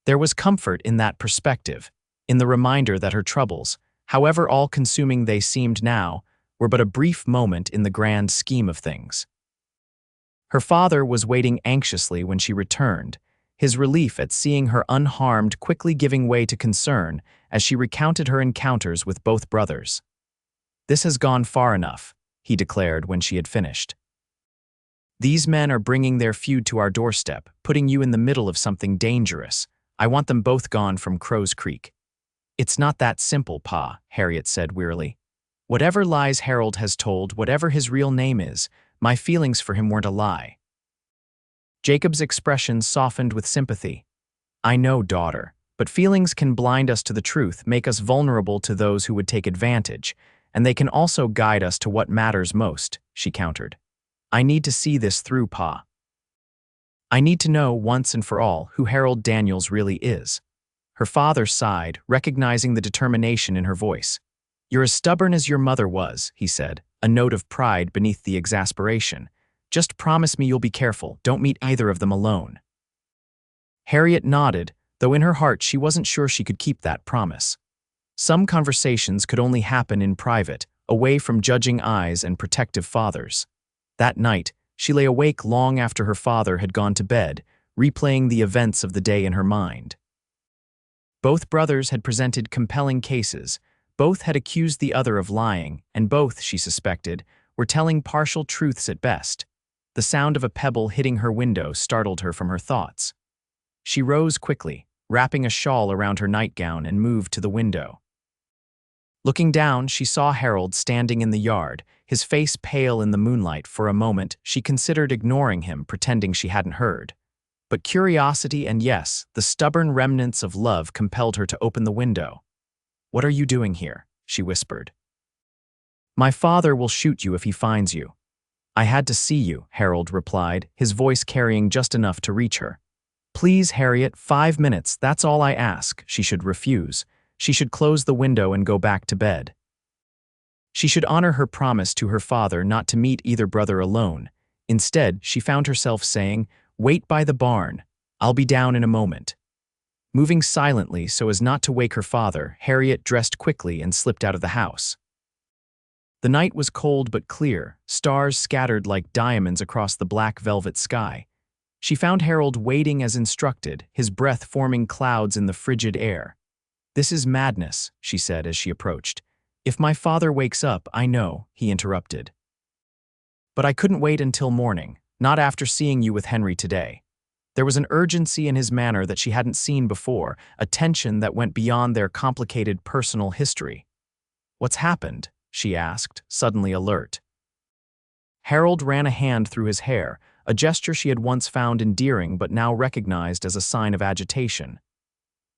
There was comfort in that perspective, in the reminder that her troubles, however all-consuming they seemed now, were but a brief moment in the grand scheme of things. Her father was waiting anxiously when she returned, his relief at seeing her unharmed quickly giving way to concern as she recounted her encounters with both brothers. "This has gone far enough," he declared when she had finished. "These men are bringing their feud to our doorstep, putting you in the middle of something dangerous. I want them both gone from Crow's Creek." "It's not that simple, Pa," Harriet said wearily. "Whatever lies Harold has told, whatever his real name is, my feelings for him weren't a lie." Jacob's expression softened with sympathy. "I know, daughter, but feelings can blind us to the truth, make us vulnerable to those who would take advantage, and they can also guide us to what matters most," she countered. "I need to see this through, Pa. I need to know once and for all who Harold Daniels really is." Her father sighed, recognizing the determination in her voice. "You're as stubborn as your mother was," he said, a note of pride beneath the exasperation. "Just promise me you'll be careful, don't meet either of them alone." Harriet nodded, though in her heart she wasn't sure she could keep that promise. Some conversations could only happen in private, away from judging eyes and protective fathers. That night, she lay awake long after her father had gone to bed, replaying the events of the day in her mind. Both brothers had presented compelling cases, both had accused the other of lying, and both, she suspected, were telling partial truths at best. The sound of a pebble hitting her window startled her from her thoughts. She rose quickly, wrapping a shawl around her nightgown, and moved to the window. Looking down, she saw Harold standing in the yard, his face pale in the moonlight. For a moment, she considered ignoring him, pretending she hadn't heard. But curiosity and, yes, the stubborn remnants of love compelled her to open the window. "What are you doing here?" she whispered. "My father will shoot you if he finds you." "I had to see you," Harold replied, his voice carrying just enough to reach her. "Please, Harriet, 5 minutes, that's all I ask." She should refuse. She should close the window and go back to bed. She should honor her promise to her father not to meet either brother alone. Instead, she found herself saying, "Wait by the barn. I'll be down in a moment." Moving silently so as not to wake her father, Harriet dressed quickly and slipped out of the house. The night was cold but clear, stars scattered like diamonds across the black velvet sky. She found Harold waiting as instructed, his breath forming clouds in the frigid air. "This is madness," she said as she approached. "If my father wakes up, I know," he interrupted. "But I couldn't wait until morning, not after seeing you with Henry today." There was an urgency in his manner that she hadn't seen before, a tension that went beyond their complicated personal history. "What's happened?" she asked, suddenly alert. Harold ran a hand through his hair, a gesture she had once found endearing but now recognized as a sign of agitation.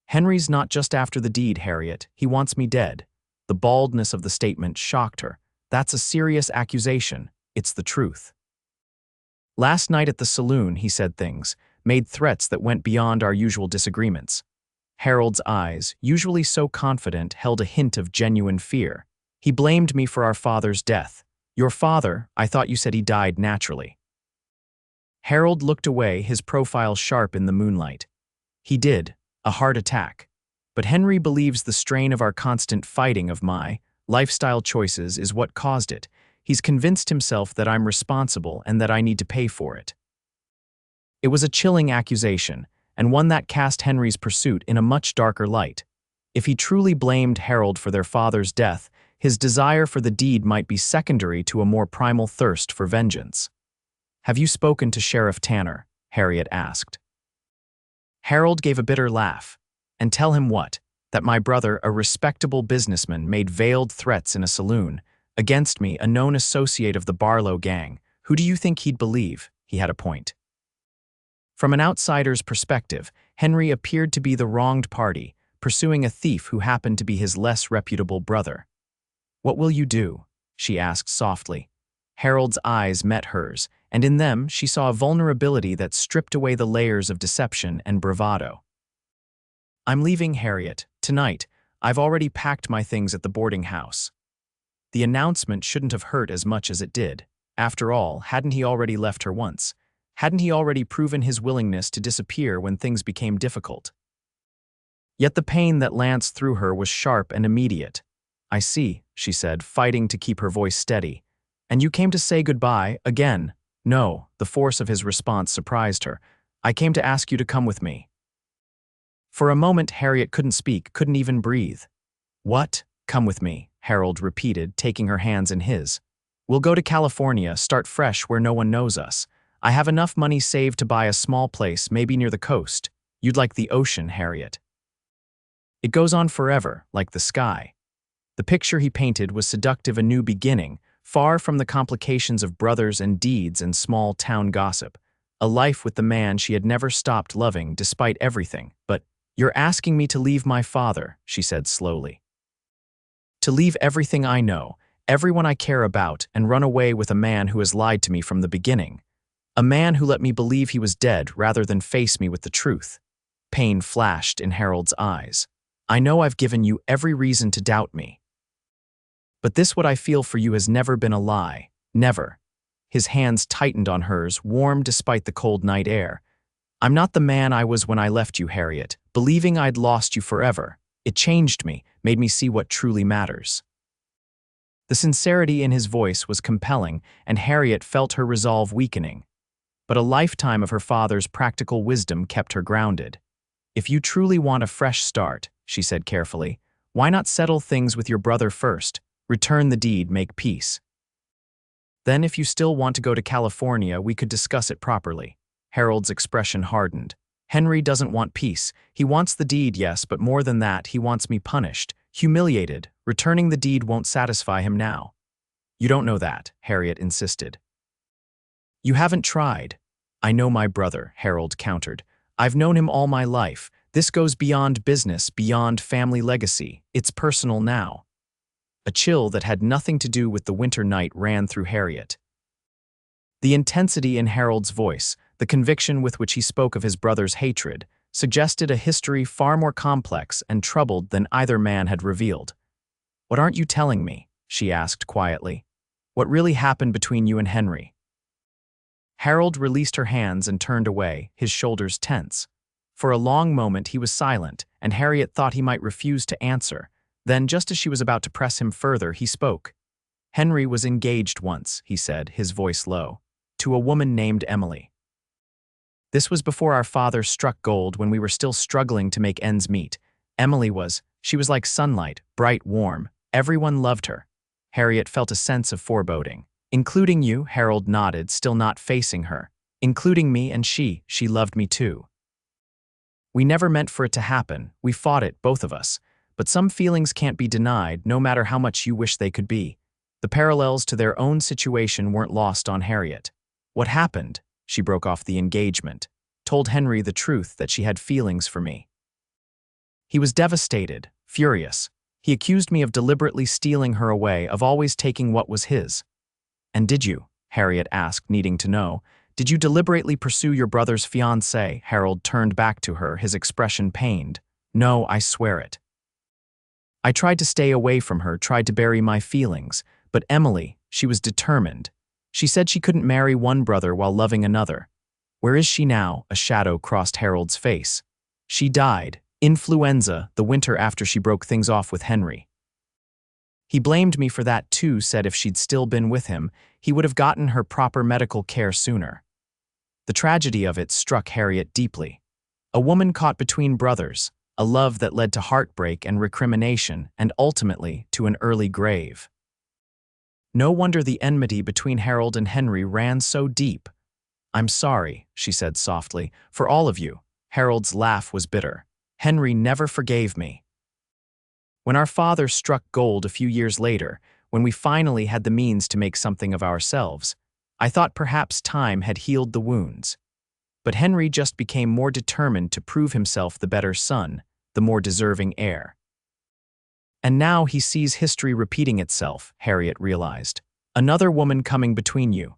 "Henry's not just after the deed, Harriet. He wants me dead." The baldness of the statement shocked her. "That's a serious accusation. It's the truth." "Last night at the saloon, he said things, made threats that went beyond our usual disagreements." Harold's eyes, usually so confident, held a hint of genuine fear. "He blamed me for our father's death." "Your father? I thought you said he died naturally." Harold looked away, his profile sharp in the moonlight. "He did. A heart attack. But Henry believes the strain of our constant fighting of my lifestyle choices is what caused it. He's convinced himself that I'm responsible and that I need to pay for it." It was a chilling accusation, and one that cast Henry's pursuit in a much darker light. If he truly blamed Harold for their father's death, his desire for the deed might be secondary to a more primal thirst for vengeance. "Have you spoken to Sheriff Tanner?" Harriet asked. Harold gave a bitter laugh. "And tell him what? That my brother, a respectable businessman, made veiled threats in a saloon against me, a known associate of the Barlow gang. Who do you think he'd believe?" He had a point. From an outsider's perspective, Henry appeared to be the wronged party, pursuing a thief who happened to be his less reputable brother. "What will you do?" she asked softly. Harold's eyes met hers, and in them she saw a vulnerability that stripped away the layers of deception and bravado. "I'm leaving, Harriet. Tonight. I've already packed my things at the boarding house." The announcement shouldn't have hurt as much as it did. After all, hadn't he already left her once? Hadn't he already proven his willingness to disappear when things became difficult? Yet the pain that lanced through her was sharp and immediate. "I see," she said, fighting to keep her voice steady. "And you came to say goodbye again?" "No," the force of his response surprised her. "I came to ask you to come with me." For a moment, Harriet couldn't speak, couldn't even breathe. "What? Come with me," Harold repeated, taking her hands in his. "We'll go to California, start fresh where no one knows us. I have enough money saved to buy a small place, maybe near the coast. You'd like the ocean, Harriet. It goes on forever, like the sky." The picture he painted was seductive, a new beginning, far from the complications of brothers and deeds and small town gossip. A life with the man she had never stopped loving, despite everything. "But you're asking me to leave my father," she said slowly. "To leave everything I know, everyone I care about, and run away with a man who has lied to me from the beginning. A man who let me believe he was dead rather than face me with the truth." Pain flashed in Harold's eyes. "I know I've given you every reason to doubt me. But this, what I feel for you, has never been a lie. Never." His hands tightened on hers, warm despite the cold night air. "I'm not the man I was when I left you, Harriet, believing I'd lost you forever. It changed me, made me see what truly matters." The sincerity in his voice was compelling, and Harriet felt her resolve weakening. But a lifetime of her father's practical wisdom kept her grounded. "If you truly want a fresh start," she said carefully, "why not settle things with your brother first? Return the deed, make peace. Then if you still want to go to California, we could discuss it properly." Harold's expression hardened. "Henry doesn't want peace. He wants the deed, yes, but more than that, he wants me punished, humiliated. Returning the deed won't satisfy him now." "You don't know that," Harriet insisted. "You haven't tried." "I know my brother," Harold countered. "I've known him all my life. This goes beyond business, beyond family legacy. It's personal now." A chill that had nothing to do with the winter night ran through Harriet. The intensity in Harold's voice, the conviction with which he spoke of his brother's hatred, suggested a history far more complex and troubled than either man had revealed. "What aren't you telling me?" she asked quietly. "What really happened between you and Henry?" Harold released her hands and turned away, his shoulders tense. For a long moment he was silent, and Harriet thought he might refuse to answer. Then, just as she was about to press him further, he spoke. "Henry was engaged once," he said, his voice low, "to a woman named Emily. This was before our father struck gold, when we were still struggling to make ends meet. She was like sunlight, bright, warm. Everyone loved her." Harriet felt a sense of foreboding. "Including you," Harold nodded, still not facing her. "Including me, and she loved me too. We never meant for it to happen. We fought it, both of us. But some feelings can't be denied, no matter how much you wish they could be." The parallels to their own situation weren't lost on Harriet. "What happened?" She broke off the engagement. "Told Henry the truth, that she had feelings for me. He was devastated, furious. He accused me of deliberately stealing her away, of always taking what was his." "And did you?" Harriet asked, needing to know. "Did you deliberately pursue your brother's fiancée?" Harold turned back to her, his expression pained. "No, I swear it. I tried to stay away from her, tried to bury my feelings. But Emily, she was determined. She said she couldn't marry one brother while loving another. Where is she now?" A shadow crossed Harold's face. "She died. Influenza, the winter after she broke things off with Henry. He blamed me for that too, said if she'd still been with him, he would have gotten her proper medical care sooner." The tragedy of it struck Harriet deeply. A woman caught between brothers, a love that led to heartbreak and recrimination, and ultimately to an early grave. No wonder the enmity between Harold and Henry ran so deep. "I'm sorry," she said softly, "for all of you." Harold's laugh was bitter. "Henry never forgave me. When our father struck gold a few years later, when we finally had the means to make something of ourselves, I thought perhaps time had healed the wounds. But Henry just became more determined to prove himself the better son, the more deserving heir. And now he sees history repeating itself," Harriet realized. "Another woman coming between you."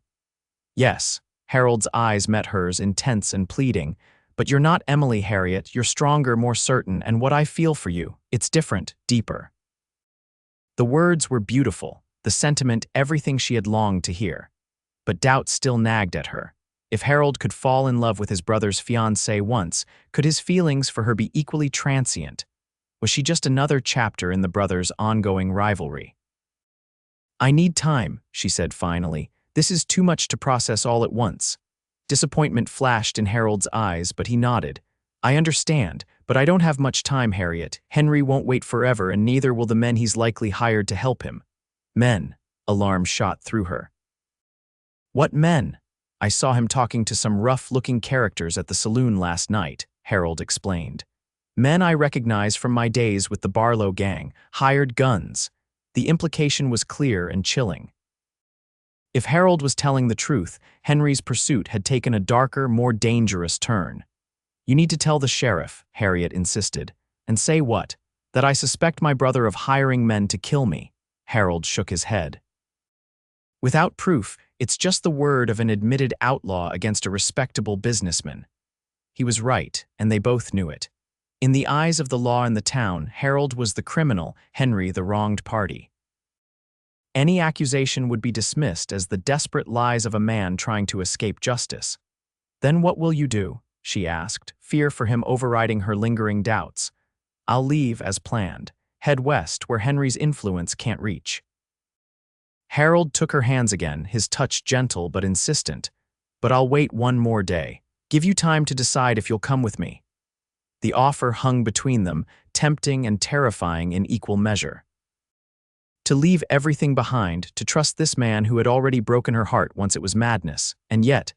"Yes." Harold's eyes met hers, intense and pleading. "But you're not Emily, Harriet. You're stronger, more certain, and what I feel for you, it's different, deeper." The words were beautiful, the sentiment everything she had longed to hear. But doubt still nagged at her. If Harold could fall in love with his brother's fiancée once, could his feelings for her be equally transient? Was she just another chapter in the brothers' ongoing rivalry? "I need time," she said finally. "This is too much to process all at once." Disappointment flashed in Harold's eyes, but he nodded. "I understand, but I don't have much time, Harriet. Henry won't wait forever, and neither will the men he's likely hired to help him." "Men?" Alarm shot through her. "What men?" "I saw him talking to some rough-looking characters at the saloon last night," Harold explained. "Men I recognize from my days with the Barlow gang, hired guns." The implication was clear and chilling. If Harold was telling the truth, Henry's pursuit had taken a darker, more dangerous turn. "You need to tell the sheriff," Harriet insisted. "And say what? That I suspect my brother of hiring men to kill me." Harold shook his head. "Without proof, it's just the word of an admitted outlaw against a respectable businessman." He was right, and they both knew it. In the eyes of the law in the town, Harold was the criminal, Henry the wronged party. Any accusation would be dismissed as the desperate lies of a man trying to escape justice. "Then what will you do?" she asked, fear for him overriding her lingering doubts. "I'll leave as planned. Head west, where Henry's influence can't reach." Harold took her hands again, his touch gentle but insistent. But I'll wait one more day. Give you time to decide if you'll come with me. The offer hung between them, tempting and terrifying in equal measure. To leave everything behind, to trust this man who had already broken her heart once it was madness, and yet,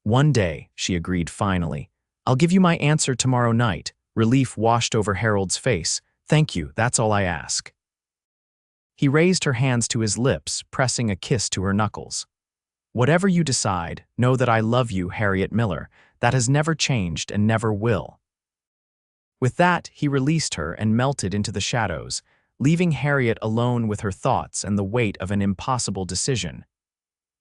one day, she agreed finally. I'll give you my answer tomorrow night. Relief washed over Harold's face. Thank you, that's all I ask. He raised her hands to his lips, pressing a kiss to her knuckles. Whatever you decide, know that I love you, Harriet Miller. That has never changed and never will. With that, he released her and melted into the shadows, leaving Harriet alone with her thoughts and the weight of an impossible decision.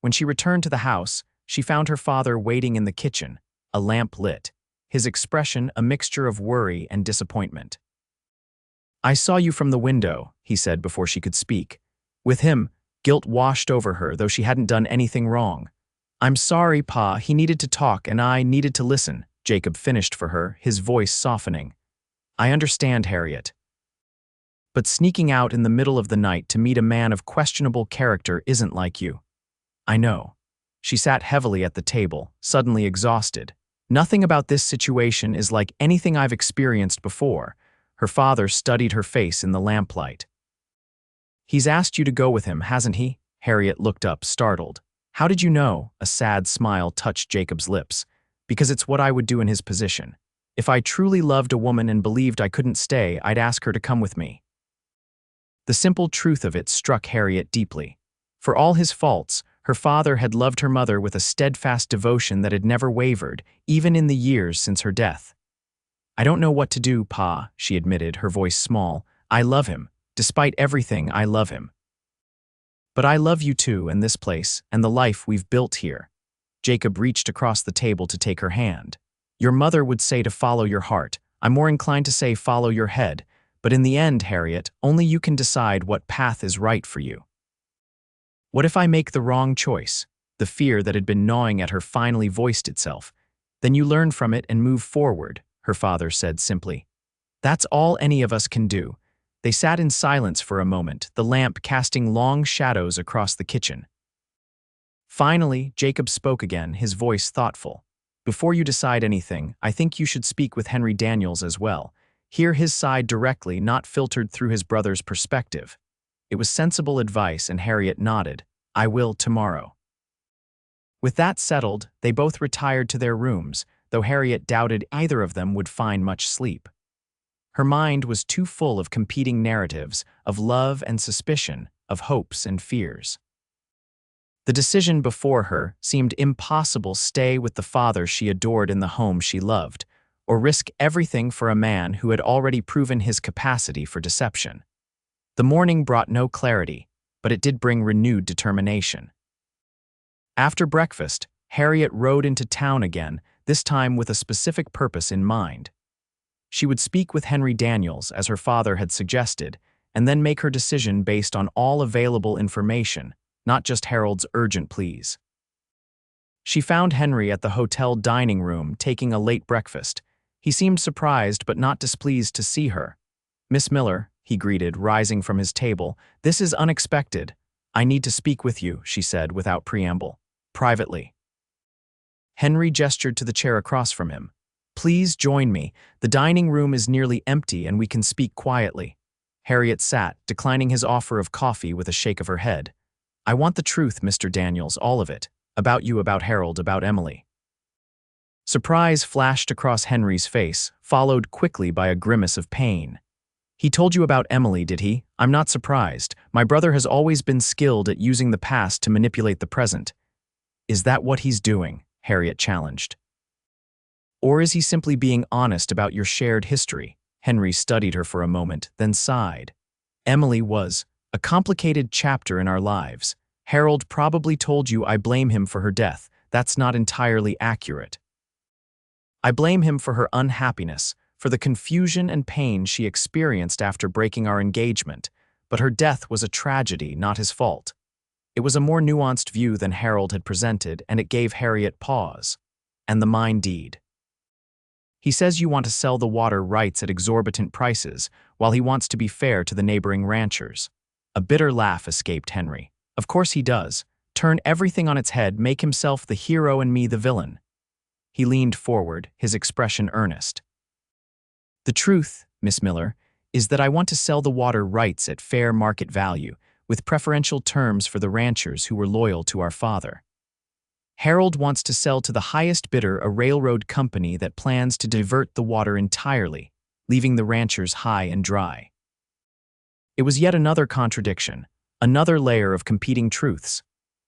When she returned to the house, she found her father waiting in the kitchen, a lamp lit, his expression a mixture of worry and disappointment. I saw you from the window, he said before she could speak. With him, guilt washed over her, though she hadn't done anything wrong. I'm sorry, Pa, he needed to talk and I needed to listen, Jacob finished for her, his voice softening. I understand, Harriet. But sneaking out in the middle of the night to meet a man of questionable character isn't like you. I know. She sat heavily at the table, suddenly exhausted. Nothing about this situation is like anything I've experienced before. Her father studied her face in the lamplight. He's asked you to go with him, hasn't he? Harriet looked up, startled. How did you know? A sad smile touched Jacob's lips. Because it's what I would do in his position. If I truly loved a woman and believed I couldn't stay, I'd ask her to come with me. The simple truth of it struck Harriet deeply. For all his faults, her father had loved her mother with a steadfast devotion that had never wavered, even in the years since her death. I don't know what to do, Pa, she admitted, her voice small. I love him. Despite everything, I love him. But I love you too, and this place, and the life we've built here. Jacob reached across the table to take her hand. Your mother would say to follow your heart. I'm more inclined to say follow your head. But in the end, Harriet, only you can decide what path is right for you. What if I make the wrong choice? The fear that had been gnawing at her finally voiced itself. Then you learn from it and move forward, her father said simply. That's all any of us can do. They sat in silence for a moment, the lamp casting long shadows across the kitchen. Finally, Jacob spoke again, his voice thoughtful. Before you decide anything, I think you should speak with Henry Daniels as well. Hear his side directly, not filtered through his brother's perspective. It was sensible advice, and Harriet nodded. I will tomorrow. With that settled, they both retired to their rooms, though Harriet doubted either of them would find much sleep. Her mind was too full of competing narratives, of love and suspicion, of hopes and fears. The decision before her seemed impossible: stay with the father she adored in the home she loved, or risk everything for a man who had already proven his capacity for deception. The morning brought no clarity, but it did bring renewed determination. After breakfast, Harriet rode into town again, this time with a specific purpose in mind. She would speak with Henry Daniels, as her father had suggested, and then make her decision based on all available information, not just Harold's urgent pleas. She found Henry at the hotel dining room taking a late breakfast. He seemed surprised but not displeased to see her. Miss Miller, he greeted, rising from his table. This is unexpected. I need to speak with you, she said without preamble. Privately. Henry gestured to the chair across from him. Please join me. The dining room is nearly empty and we can speak quietly. Harriet sat, declining his offer of coffee with a shake of her head. I want the truth, Mr. Daniels, all of it. About you, about Harold, about Emily. Surprise flashed across Henry's face, followed quickly by a grimace of pain. He told you about Emily, did he? I'm not surprised. My brother has always been skilled at using the past to manipulate the present. Is that what he's doing? Harriet challenged. Or is he simply being honest about your shared history? Henry studied her for a moment, then sighed. Emily was a complicated chapter in our lives. Harold probably told you I blame him for her death. That's not entirely accurate. I blame him for her unhappiness, for the confusion and pain she experienced after breaking our engagement, but her death was a tragedy, not his fault. It was a more nuanced view than Harold had presented, and it gave Harriet pause. And the mine deed. He says you want to sell the water rights at exorbitant prices, while he wants to be fair to the neighboring ranchers. A bitter laugh escaped Henry. Of course he does. Turn everything on its head, make himself the hero and me the villain. He leaned forward, his expression earnest. The truth, Miss Miller, is that I want to sell the water rights at fair market value, with preferential terms for the ranchers who were loyal to our father. Harold wants to sell to the highest bidder a railroad company that plans to divert the water entirely, leaving the ranchers high and dry. It was yet another contradiction, another layer of competing truths.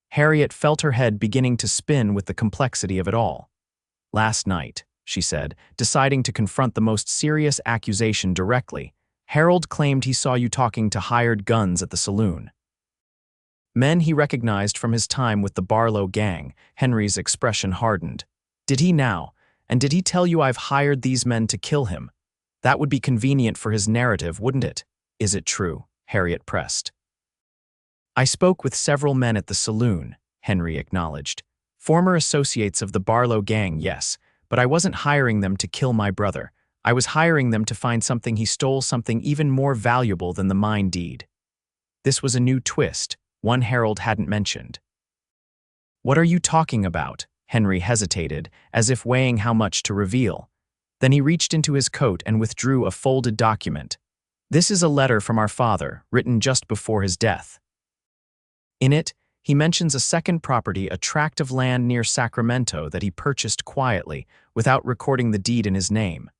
Harriet felt her head beginning to spin with the complexity of it all. Last night, she said, deciding to confront the most serious accusation directly, Harold claimed he saw you talking to hired guns at the saloon. Men he recognized from his time with the Barlow gang. Henry's expression hardened. Did he now? And did he tell you I've hired these men to kill him? That would be convenient for his narrative, wouldn't it? Is it true? Harriet pressed. I spoke with several men at the saloon, Henry acknowledged. Former associates of the Barlow gang, yes, but I wasn't hiring them to kill my brother. I was hiring them to find something he stole, something even more valuable than the mine deed. This was a new twist, one Harold hadn't mentioned. What are you talking about? Henry hesitated, as if weighing how much to reveal. Then he reached into his coat and withdrew a folded document. This is a letter from our father, written just before his death. In it, he mentions a second property, a tract of land near Sacramento that he purchased quietly, without recording the deed in his name.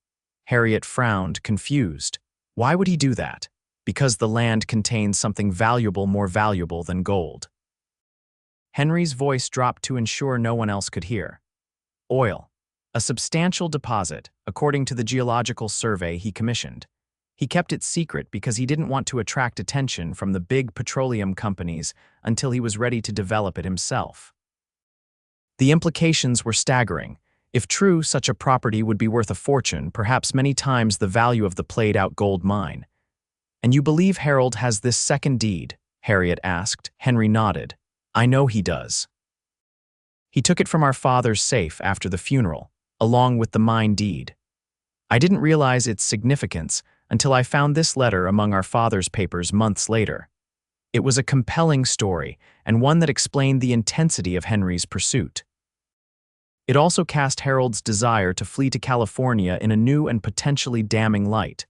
Harriet frowned, confused. Why would he do that? Because the land contains something valuable, more valuable than gold. Henry's voice dropped to ensure no one else could hear. Oil. A substantial deposit, according to the geological survey he commissioned. He kept it secret because he didn't want to attract attention from the big petroleum companies until he was ready to develop it himself. The implications were staggering. If true, such a property would be worth a fortune, perhaps many times the value of the played-out gold mine. And you believe Harold has this second deed? Harriet asked. Henry nodded. I know he does. He took it from our father's safe after the funeral, along with the mine deed. I didn't realize its significance until I found this letter among our father's papers months later. It was a compelling story, and one that explained the intensity of Henry's pursuit. It also cast Harold's desire to flee to California in a new and potentially damning light.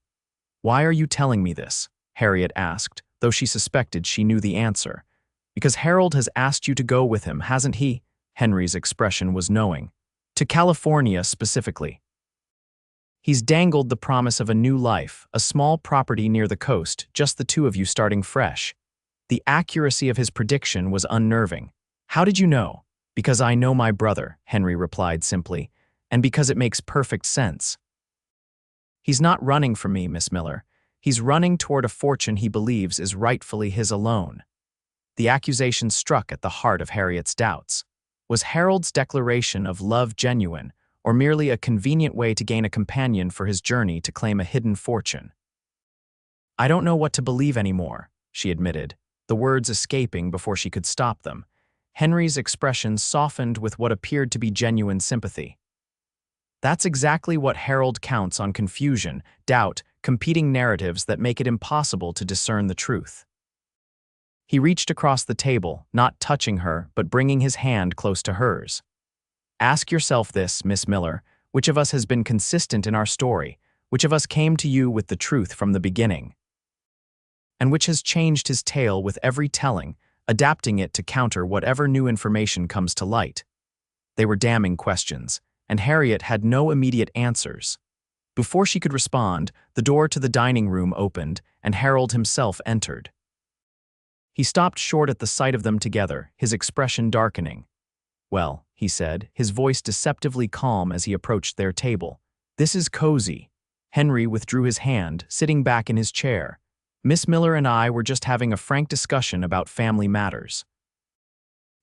Why are you telling me this? Harriet asked, though she suspected she knew the answer. Because Harold has asked you to go with him, hasn't he? Henry's expression was knowing. To California specifically. He's dangled the promise of a new life, a small property near the coast, just the two of you starting fresh. The accuracy of his prediction was unnerving. How did you know? Because I know my brother, Henry replied simply, and because it makes perfect sense. He's not running from me, Miss Miller. He's running toward a fortune he believes is rightfully his alone. The accusation struck at the heart of Harriet's doubts. Was Harold's declaration of love genuine, or merely a convenient way to gain a companion for his journey to claim a hidden fortune? I don't know what to believe anymore, she admitted, the words escaping before she could stop them. Henry's expression softened with what appeared to be genuine sympathy. That's exactly what Harold counts on: confusion, doubt, competing narratives that make it impossible to discern the truth. He reached across the table, not touching her, but bringing his hand close to hers. Ask yourself this, Miss Miller, which of us has been consistent in our story? Which of us came to you with the truth from the beginning? And which has changed his tale with every telling, adapting it to counter whatever new information comes to light? They were damning questions, and Harriet had no immediate answers. Before she could respond, the door to the dining room opened, and Harold himself entered. He stopped short at the sight of them together, his expression darkening. Well, he said, his voice deceptively calm as he approached their table. This is cozy. Henry withdrew his hand, sitting back in his chair. Miss Miller and I were just having a frank discussion about family matters.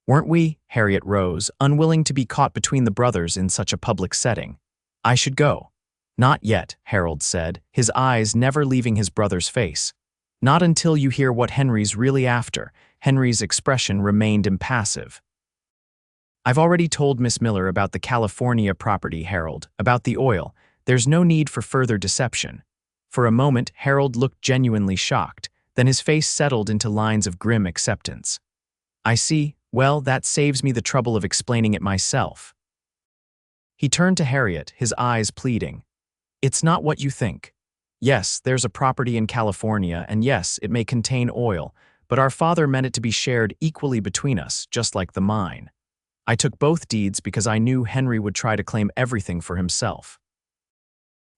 Weren't we? Harriet rose, unwilling to be caught between the brothers in such a public setting. I should go. Not yet, Harold said, his eyes never leaving his brother's face. Not until you hear what Henry's really after. Henry's expression remained impassive. I've already told Miss Miller about the California property, Harold, about the oil. There's no need for further deception. For a moment, Harold looked genuinely shocked, then his face settled into lines of grim acceptance. I see. Well, that saves me the trouble of explaining it myself. He turned to Harriet, his eyes pleading. It's not what you think. Yes, there's a property in California, and yes, it may contain oil, but our father meant it to be shared equally between us, just like the mine. I took both deeds because I knew Henry would try to claim everything for himself.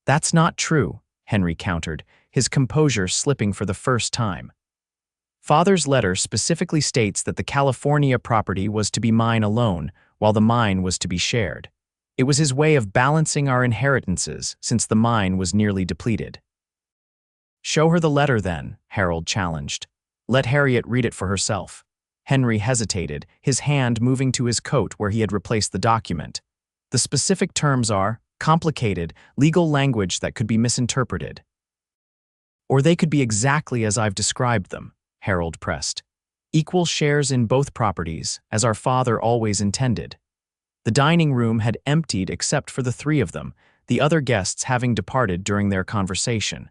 That's not true, Henry countered, his composure slipping for the first time. Father's letter specifically states that the California property was to be mine alone, while the mine was to be shared. It was his way of balancing our inheritances since the mine was nearly depleted. Show her the letter then, Harold challenged. Let Harriet read it for herself. Henry hesitated, his hand moving to his coat where he had replaced the document. The specific terms are complicated, legal language that could be misinterpreted. Or they could be exactly as I've described them, Harold pressed. Equal shares in both properties, as our father always intended. The dining room had emptied except for the three of them, the other guests having departed during their conversation.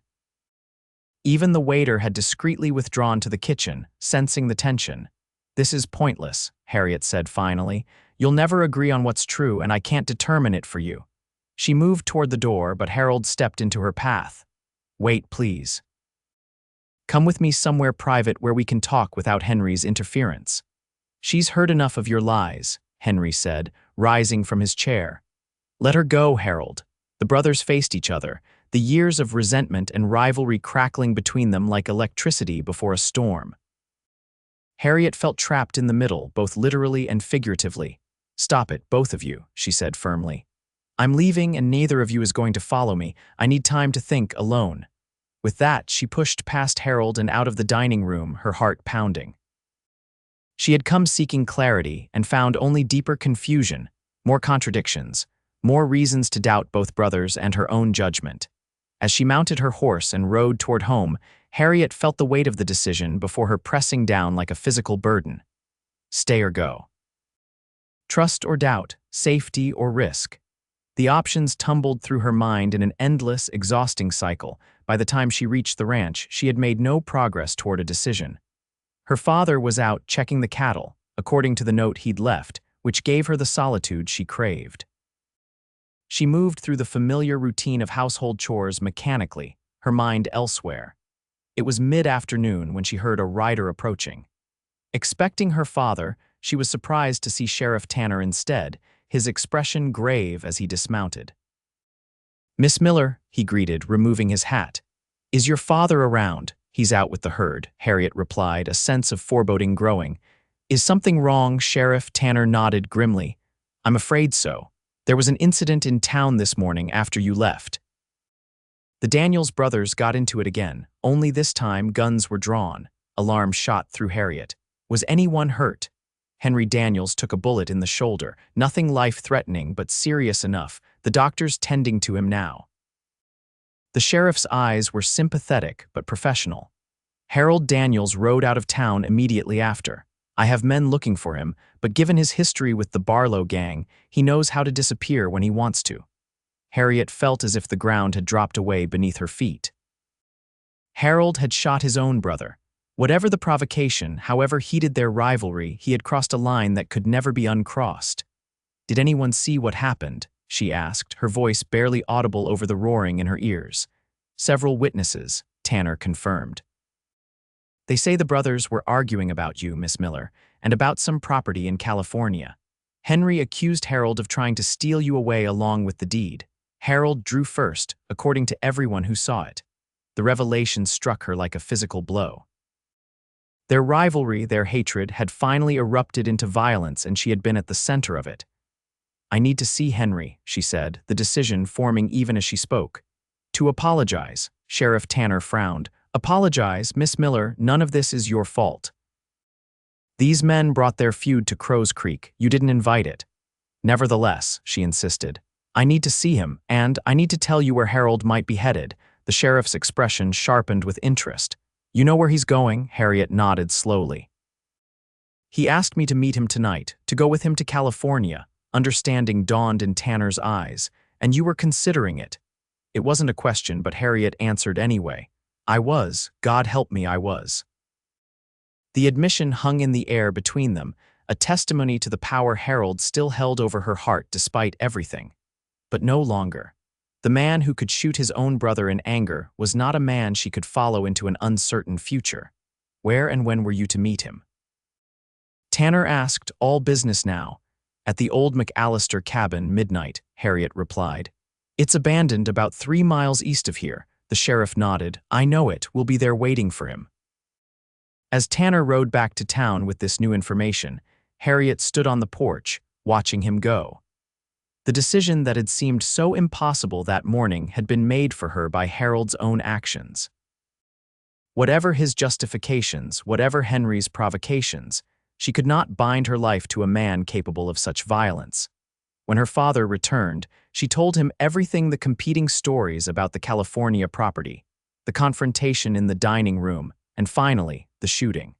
Even the waiter had discreetly withdrawn to the kitchen, sensing the tension. This is pointless, Harriet said finally. You'll never agree on what's true, and I can't determine it for you. She moved toward the door, but Harold stepped into her path. Wait, please. Come with me somewhere private where we can talk without Henry's interference. She's heard enough of your lies, Henry said, rising from his chair. Let her go, Harold. The brothers faced each other, the years of resentment and rivalry crackling between them like electricity before a storm. Harriet felt trapped in the middle, both literally and figuratively. Stop it, both of you, she said firmly. I'm leaving and neither of you is going to follow me. I need time to think alone. With that, she pushed past Harold and out of the dining room, her heart pounding. She had come seeking clarity and found only deeper confusion, more contradictions, more reasons to doubt both brothers and her own judgment. As she mounted her horse and rode toward home, Harriet felt the weight of the decision before her pressing down like a physical burden. Stay or go. Trust or doubt, safety or risk. The options tumbled through her mind in an endless, exhausting cycle. By the time she reached the ranch, she had made no progress toward a decision. Her father was out checking the cattle, according to the note he'd left, which gave her the solitude she craved. She moved through the familiar routine of household chores mechanically, her mind elsewhere. It was mid-afternoon when she heard a rider approaching. Expecting her father, she was surprised to see Sheriff Tanner instead, his expression grave as he dismounted. Miss Miller, he greeted, removing his hat. Is your father around? He's out with the herd, Harriet replied, a sense of foreboding growing. Is something wrong, Sheriff? Tanner nodded grimly. I'm afraid so. There was an incident in town this morning after you left. The Daniels brothers got into it again, only this time guns were drawn. Alarm shot through Harriet. Was anyone hurt? Henry Daniels took a bullet in the shoulder, nothing life-threatening but serious enough, the doctors tending to him now. The sheriff's eyes were sympathetic but professional. Harold Daniels rode out of town immediately after. I have men looking for him, but given his history with the Barlow gang, he knows how to disappear when he wants to. Harriet felt as if the ground had dropped away beneath her feet. Harold had shot his own brother. Whatever the provocation, however heated their rivalry, he had crossed a line that could never be uncrossed. Did anyone see what happened? She asked, her voice barely audible over the roaring in her ears. Several witnesses, Tanner confirmed. They say the brothers were arguing about you, Miss Miller, and about some property in California. Henry accused Harold of trying to steal you away along with the deed. Harold drew first, according to everyone who saw it. The revelation struck her like a physical blow. Their rivalry, their hatred, had finally erupted into violence, and she had been at the center of it. I need to see Henry, she said, the decision forming even as she spoke. To apologize, Sheriff Tanner frowned. Apologize, Miss Miller, none of this is your fault. These men brought their feud to Crow's Creek. You didn't invite it. Nevertheless, she insisted, I need to see him, and I need to tell you where Harold might be headed. The sheriff's expression sharpened with interest. You know where he's going? Harriet nodded slowly. He asked me to meet him tonight, to go with him to California. Understanding dawned in Tanner's eyes, and you were considering it. It wasn't a question, but Harriet answered anyway. I was. God help me, I was. The admission hung in the air between them, a testimony to the power Harold still held over her heart despite everything. But no longer. The man who could shoot his own brother in anger was not a man she could follow into an uncertain future. Where and when were you to meet him? Tanner asked, all business now. At the old McAllister cabin, midnight, Harriet replied. It's abandoned about 3 miles east of here. The sheriff nodded. I know it. We'll be there waiting for him. As Tanner rode back to town with this new information, Harriet stood on the porch, watching him go. The decision that had seemed so impossible that morning had been made for her by Harold's own actions. Whatever his justifications, whatever Henry's provocations, she could not bind her life to a man capable of such violence. When her father returned, she told him everything, the competing stories about the California property, the confrontation in the dining room, and finally, the shooting.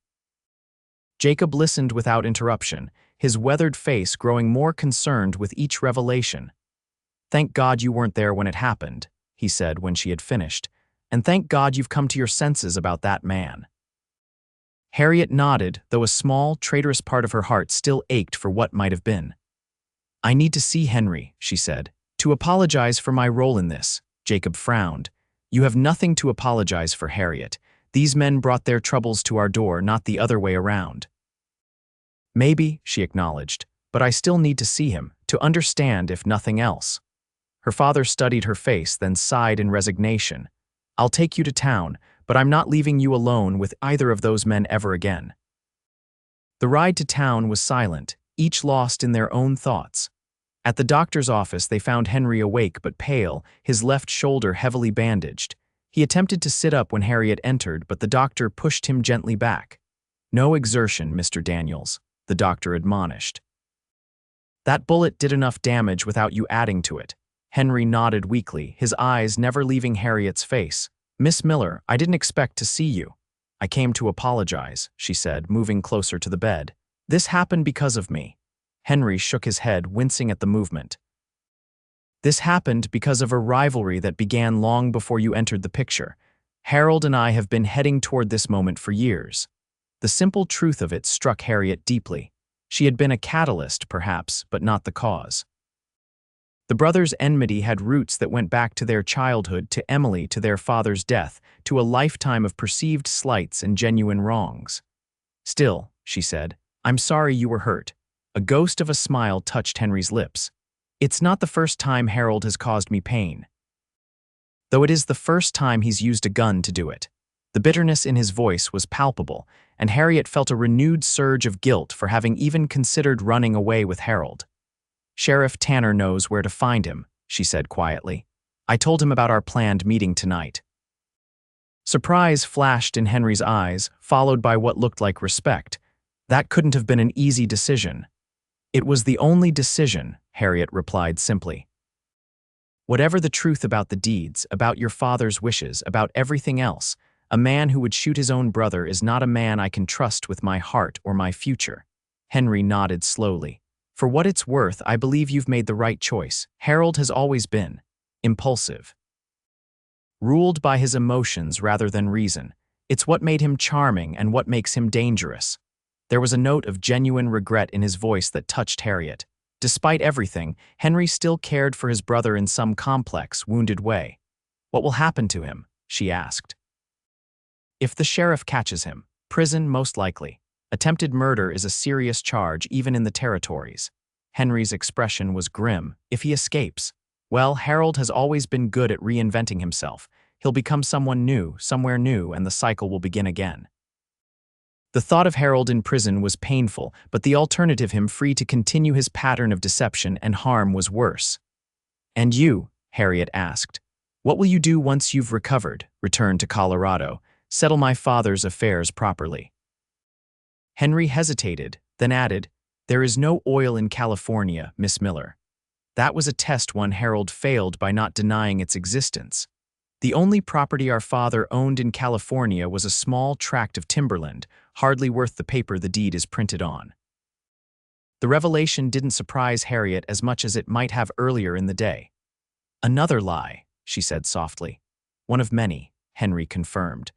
Jacob listened without interruption, his weathered face growing more concerned with each revelation. Thank God you weren't there when it happened, he said when she had finished, and thank God you've come to your senses about that man. Harriet nodded, though a small, traitorous part of her heart still ached for what might have been. I need to see Henry, she said, to apologize for my role in this. Jacob frowned. You have nothing to apologize for, Harriet. These men brought their troubles to our door, not the other way around. Maybe, she acknowledged, but I still need to see him, to understand if nothing else. Her father studied her face, then sighed in resignation. I'll take you to town, but I'm not leaving you alone with either of those men ever again. The ride to town was silent, each lost in their own thoughts. At the doctor's office, they found Henry awake but pale, his left shoulder heavily bandaged. He attempted to sit up when Harriet entered, but the doctor pushed him gently back. No exertion, Mr. Daniels, the doctor admonished. That bullet did enough damage without you adding to it. Henry nodded weakly, his eyes never leaving Harriet's face. Miss Miller, I didn't expect to see you. I came to apologize, she said, moving closer to the bed. This happened because of me. Henry shook his head, wincing at the movement. This happened because of a rivalry that began long before you entered the picture. Harold and I have been heading toward this moment for years. The simple truth of it struck Harriet deeply. She had been a catalyst, perhaps, but not the cause. The brothers' enmity had roots that went back to their childhood, to Emily, to their father's death, to a lifetime of perceived slights and genuine wrongs. Still, she said, I'm sorry you were hurt. A ghost of a smile touched Henry's lips. It's not the first time Harold has caused me pain. Though it is the first time he's used a gun to do it. The bitterness in his voice was palpable, and Harriet felt a renewed surge of guilt for having even considered running away with Harold. Sheriff Tanner knows where to find him, she said quietly. I told him about our planned meeting tonight. Surprise flashed in Henry's eyes, followed by what looked like respect. That couldn't have been an easy decision. It was the only decision, Harriet replied simply. Whatever the truth about the deeds, about your father's wishes, about everything else, a man who would shoot his own brother is not a man I can trust with my heart or my future. Henry nodded slowly. For what it's worth, I believe you've made the right choice. Harold has always been impulsive, ruled by his emotions rather than reason. It's what made him charming and what makes him dangerous. There was a note of genuine regret in his voice that touched Harriet. Despite everything, Henry still cared for his brother in some complex, wounded way. What will happen to him? She asked. If the sheriff catches him, prison most likely. Attempted murder is a serious charge even in the territories. Henry's expression was grim. If he escapes, well, Harold has always been good at reinventing himself. He'll become someone new, somewhere new, and the cycle will begin again. The thought of Harold in prison was painful, but the alternative, him free to continue his pattern of deception and harm, was worse. And you, Harriet asked, what will you do once you've recovered, returned to Colorado, settle my father's affairs properly? Henry hesitated, then added, there is no oil in California, Miss Miller. That was a test one Harold failed by not denying its existence. The only property our father owned in California was a small tract of timberland, hardly worth the paper the deed is printed on. The revelation didn't surprise Harriet as much as it might have earlier in the day. Another lie, she said softly. One of many, Henry confirmed.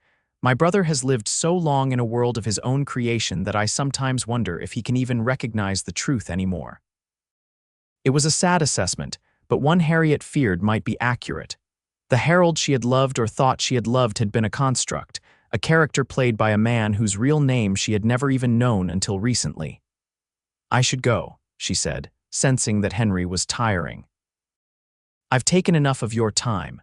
My brother has lived so long in a world of his own creation that I sometimes wonder if he can even recognize the truth anymore. It was a sad assessment, but one Harriet feared might be accurate. The Harold she had loved or thought she had loved had been a construct, a character played by a man whose real name she had never even known until recently. "I should go," she said, sensing that Henry was tiring. "I've taken enough of your time."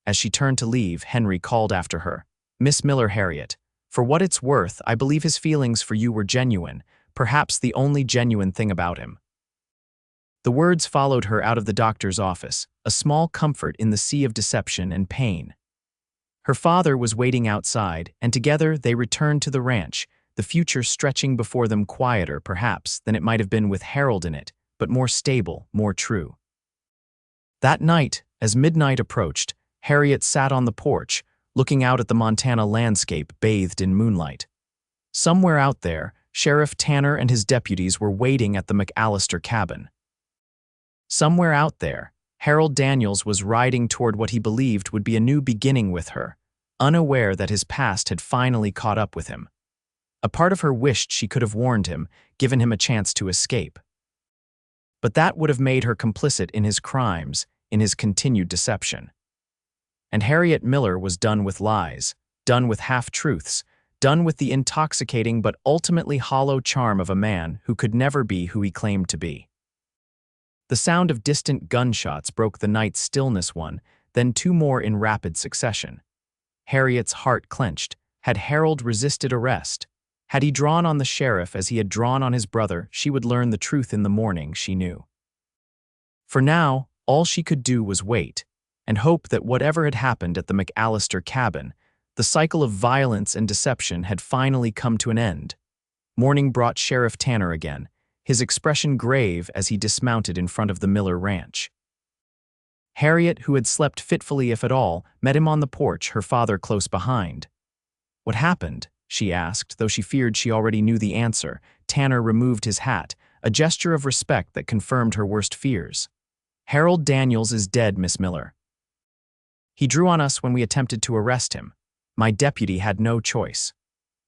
As she turned to leave, Henry called after her, "Miss Miller, Harriet, for what it's worth, I believe his feelings for you were genuine, perhaps the only genuine thing about him." The words followed her out of the doctor's office, a small comfort in the sea of deception and pain. Her father was waiting outside, and together they returned to the ranch, the future stretching before them quieter, perhaps, than it might have been with Harold in it, but more stable, more true. That night, as midnight approached, Harriet sat on the porch, looking out at the Montana landscape bathed in moonlight. Somewhere out there, Sheriff Tanner and his deputies were waiting at the McAllister cabin. Somewhere out there, Harold Daniels was riding toward what he believed would be a new beginning with her, unaware that his past had finally caught up with him. A part of her wished she could have warned him, given him a chance to escape. But that would have made her complicit in his crimes, in his continued deception. And Harriet Miller was done with lies, done with half-truths, done with the intoxicating but ultimately hollow charm of a man who could never be who he claimed to be. The sound of distant gunshots broke the night's stillness one, then two more in rapid succession. Harriet's heart clenched. Had Harold resisted arrest? Had he drawn on the sheriff as he had drawn on his brother, she would learn the truth in the morning, she knew. For now, all she could do was wait, and hope that whatever had happened at the McAllister cabin, the cycle of violence and deception had finally come to an end. Morning brought Sheriff Tanner again, his expression grave as he dismounted in front of the Miller ranch. Harriet, who had slept fitfully if at all, met him on the porch, her father close behind. "What happened?" she asked, though she feared she already knew the answer. Tanner removed his hat, a gesture of respect that confirmed her worst fears. "Harold Daniels is dead, Miss Miller. He drew on us when we attempted to arrest him. My deputy had no choice."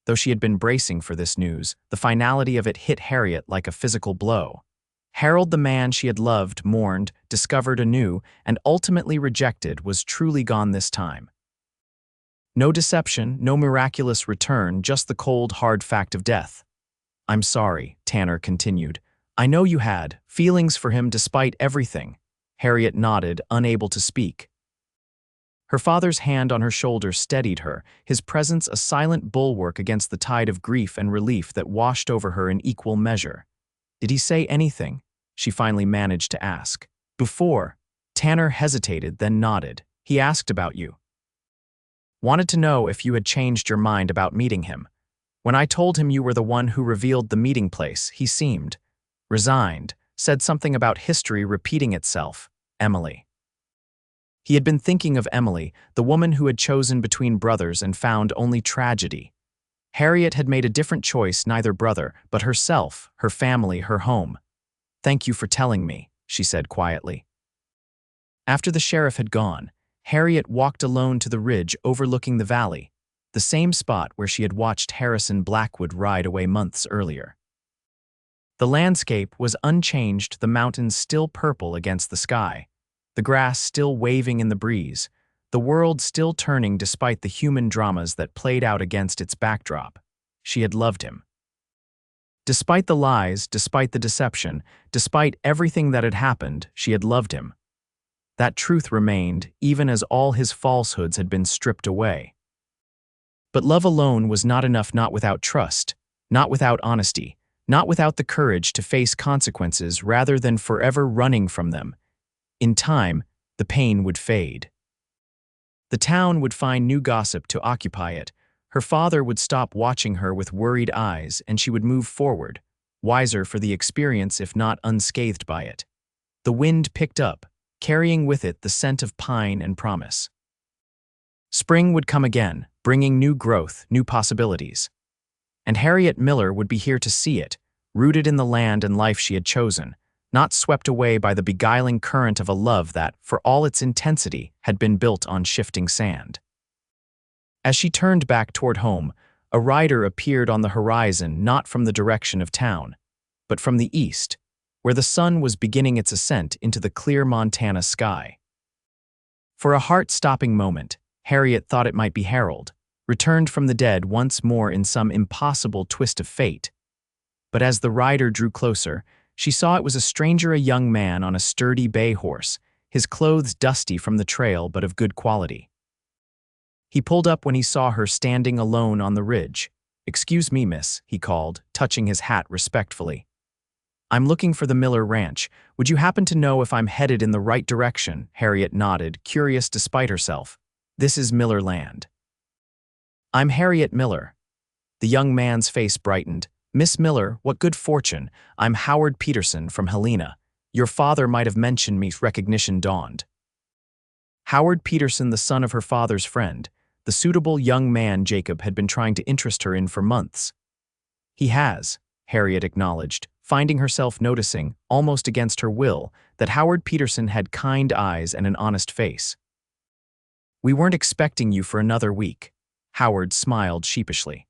Though she had been bracing for this news, the finality of it hit Harriet like a physical blow. Harold, the man she had loved, mourned, discovered anew, and ultimately rejected, was truly gone this time. No deception, no miraculous return, just the cold, hard fact of death. "I'm sorry," Tanner continued. "I know you had feelings for him despite everything." Harriet nodded, unable to speak. Her father's hand on her shoulder steadied her, his presence a silent bulwark against the tide of grief and relief that washed over her in equal measure. "Did he say anything?" she finally managed to ask. "Before." Tanner hesitated, then nodded. "He asked about you. Wanted to know if you had changed your mind about meeting him. When I told him you were the one who revealed the meeting place, he seemed resigned, said something about history repeating itself. Emily." He had been thinking of Emily, the woman who had chosen between brothers and found only tragedy. Harriet had made a different choice, neither brother, but herself, her family, her home. "Thank you for telling me," she said quietly. After the sheriff had gone, Harriet walked alone to the ridge overlooking the valley, the same spot where she had watched Harrison Blackwood ride away months earlier. The landscape was unchanged, the mountains still purple against the sky, the grass still waving in the breeze, the world still turning despite the human dramas that played out against its backdrop. She had loved him. Despite the lies, despite the deception, despite everything that had happened, she had loved him. That truth remained, even as all his falsehoods had been stripped away. But love alone was not enough, not without trust, not without honesty, not without the courage to face consequences rather than forever running from them. In time, the pain would fade. The town would find new gossip to occupy it. Her father would stop watching her with worried eyes, and she would move forward, wiser for the experience if not unscathed by it. The wind picked up, carrying with it the scent of pine and promise. Spring would come again, bringing new growth, new possibilities. And Harriet Miller would be here to see it, rooted in the land and life she had chosen, not swept away by the beguiling current of a love that, for all its intensity, had been built on shifting sand. As she turned back toward home, a rider appeared on the horizon, not from the direction of town, but from the east, where the sun was beginning its ascent into the clear Montana sky. For a heart-stopping moment, Harriet thought it might be Harold, returned from the dead once more in some impossible twist of fate. But as the rider drew closer, she saw it was a stranger, a young man on a sturdy bay horse, his clothes dusty from the trail but of good quality. He pulled up when he saw her standing alone on the ridge. "Excuse me, miss," he called, touching his hat respectfully. "I'm looking for the Miller Ranch. Would you happen to know if I'm headed in the right direction?" Harriet nodded, curious despite herself. "This is Miller Land." "I'm Harriet Miller." The young man's face brightened. "Miss Miller, what good fortune. I'm Howard Peterson from Helena. Your father might have mentioned me." Recognition dawned. Howard Peterson, the son of her father's friend, the suitable young man Jacob had been trying to interest her in for months. "He has," Harriet acknowledged, finding herself noticing, almost against her will, that Howard Peterson had kind eyes and an honest face. "We weren't expecting you for another week." Howard smiled sheepishly.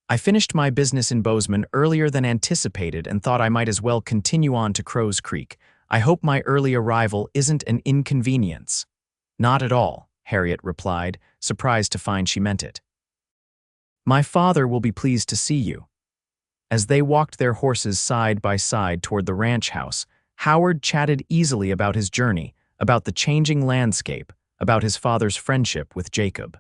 "I finished my business in Bozeman earlier than anticipated and thought I might as well continue on to Crow's Creek. I hope my early arrival isn't an inconvenience." "Not at all," Harriet replied, surprised to find she meant it. "My father will be pleased to see you." As they walked their horses side by side toward the ranch house, Howard chatted easily about his journey, about the changing landscape, about his father's friendship with Jacob.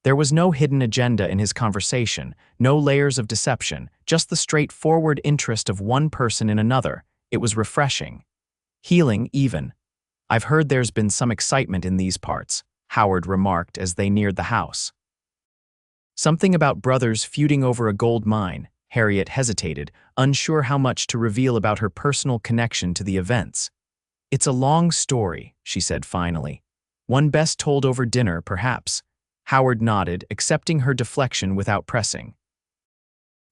There was no hidden agenda in his conversation, no layers of deception, just the straightforward interest of one person in another. It was refreshing. Healing, even. "I've heard there's been some excitement in these parts," Howard remarked as they neared the house. "Something about brothers feuding over a gold mine." Harriet hesitated, unsure how much to reveal about her personal connection to the events. "It's a long story," she said finally. "One best told over dinner, perhaps." Howard nodded, accepting her deflection without pressing.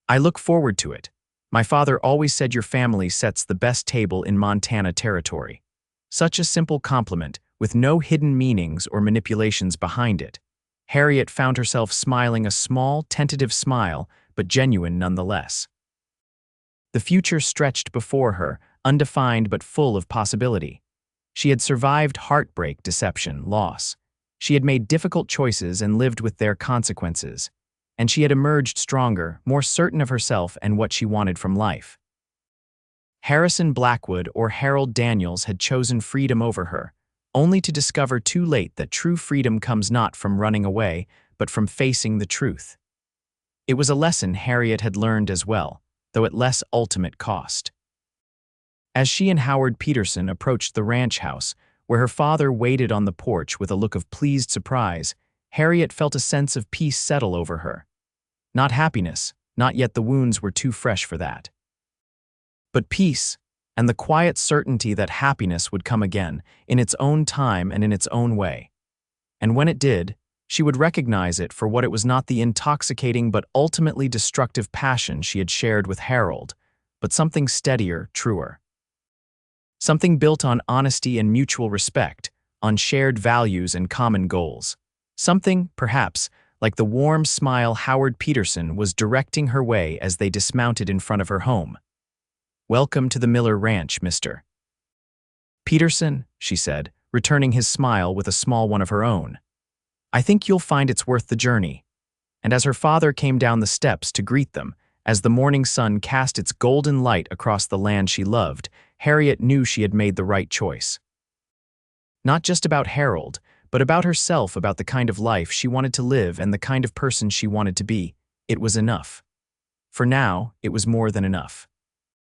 "I look forward to it. My father always said your family sets the best table in Montana territory." Such a simple compliment, with no hidden meanings or manipulations behind it. Harriet found herself smiling, a small, tentative smile, but genuine nonetheless. The future stretched before her, undefined but full of possibility. She had survived heartbreak, deception, loss. She had made difficult choices and lived with their consequences. And she had emerged stronger, more certain of herself and what she wanted from life. Harrison Blackwood or Harold Daniels had chosen freedom over her, only to discover too late that true freedom comes not from running away, but from facing the truth. It was a lesson Harriet had learned as well, though at less ultimate cost. As she and Howard Peterson approached the ranch house, where her father waited on the porch with a look of pleased surprise, Harriet felt a sense of peace settle over her. Not happiness, not yet, the wounds were too fresh for that. But peace, and the quiet certainty that happiness would come again, in its own time and in its own way. And when it did, she would recognize it for what it was, not the intoxicating but ultimately destructive passion she had shared with Harold, but something steadier, truer. Something built on honesty and mutual respect, on shared values and common goals. Something, perhaps, like the warm smile Howard Peterson was directing her way as they dismounted in front of her home. "Welcome to the Miller Ranch, Mr. Peterson," she said, returning his smile with a small one of her own. "I think you'll find it's worth the journey." And as her father came down the steps to greet them, as the morning sun cast its golden light across the land she loved, Harriet knew she had made the right choice. Not just about Harold, but about herself, about the kind of life she wanted to live and the kind of person she wanted to be. It was enough. For now, it was more than enough.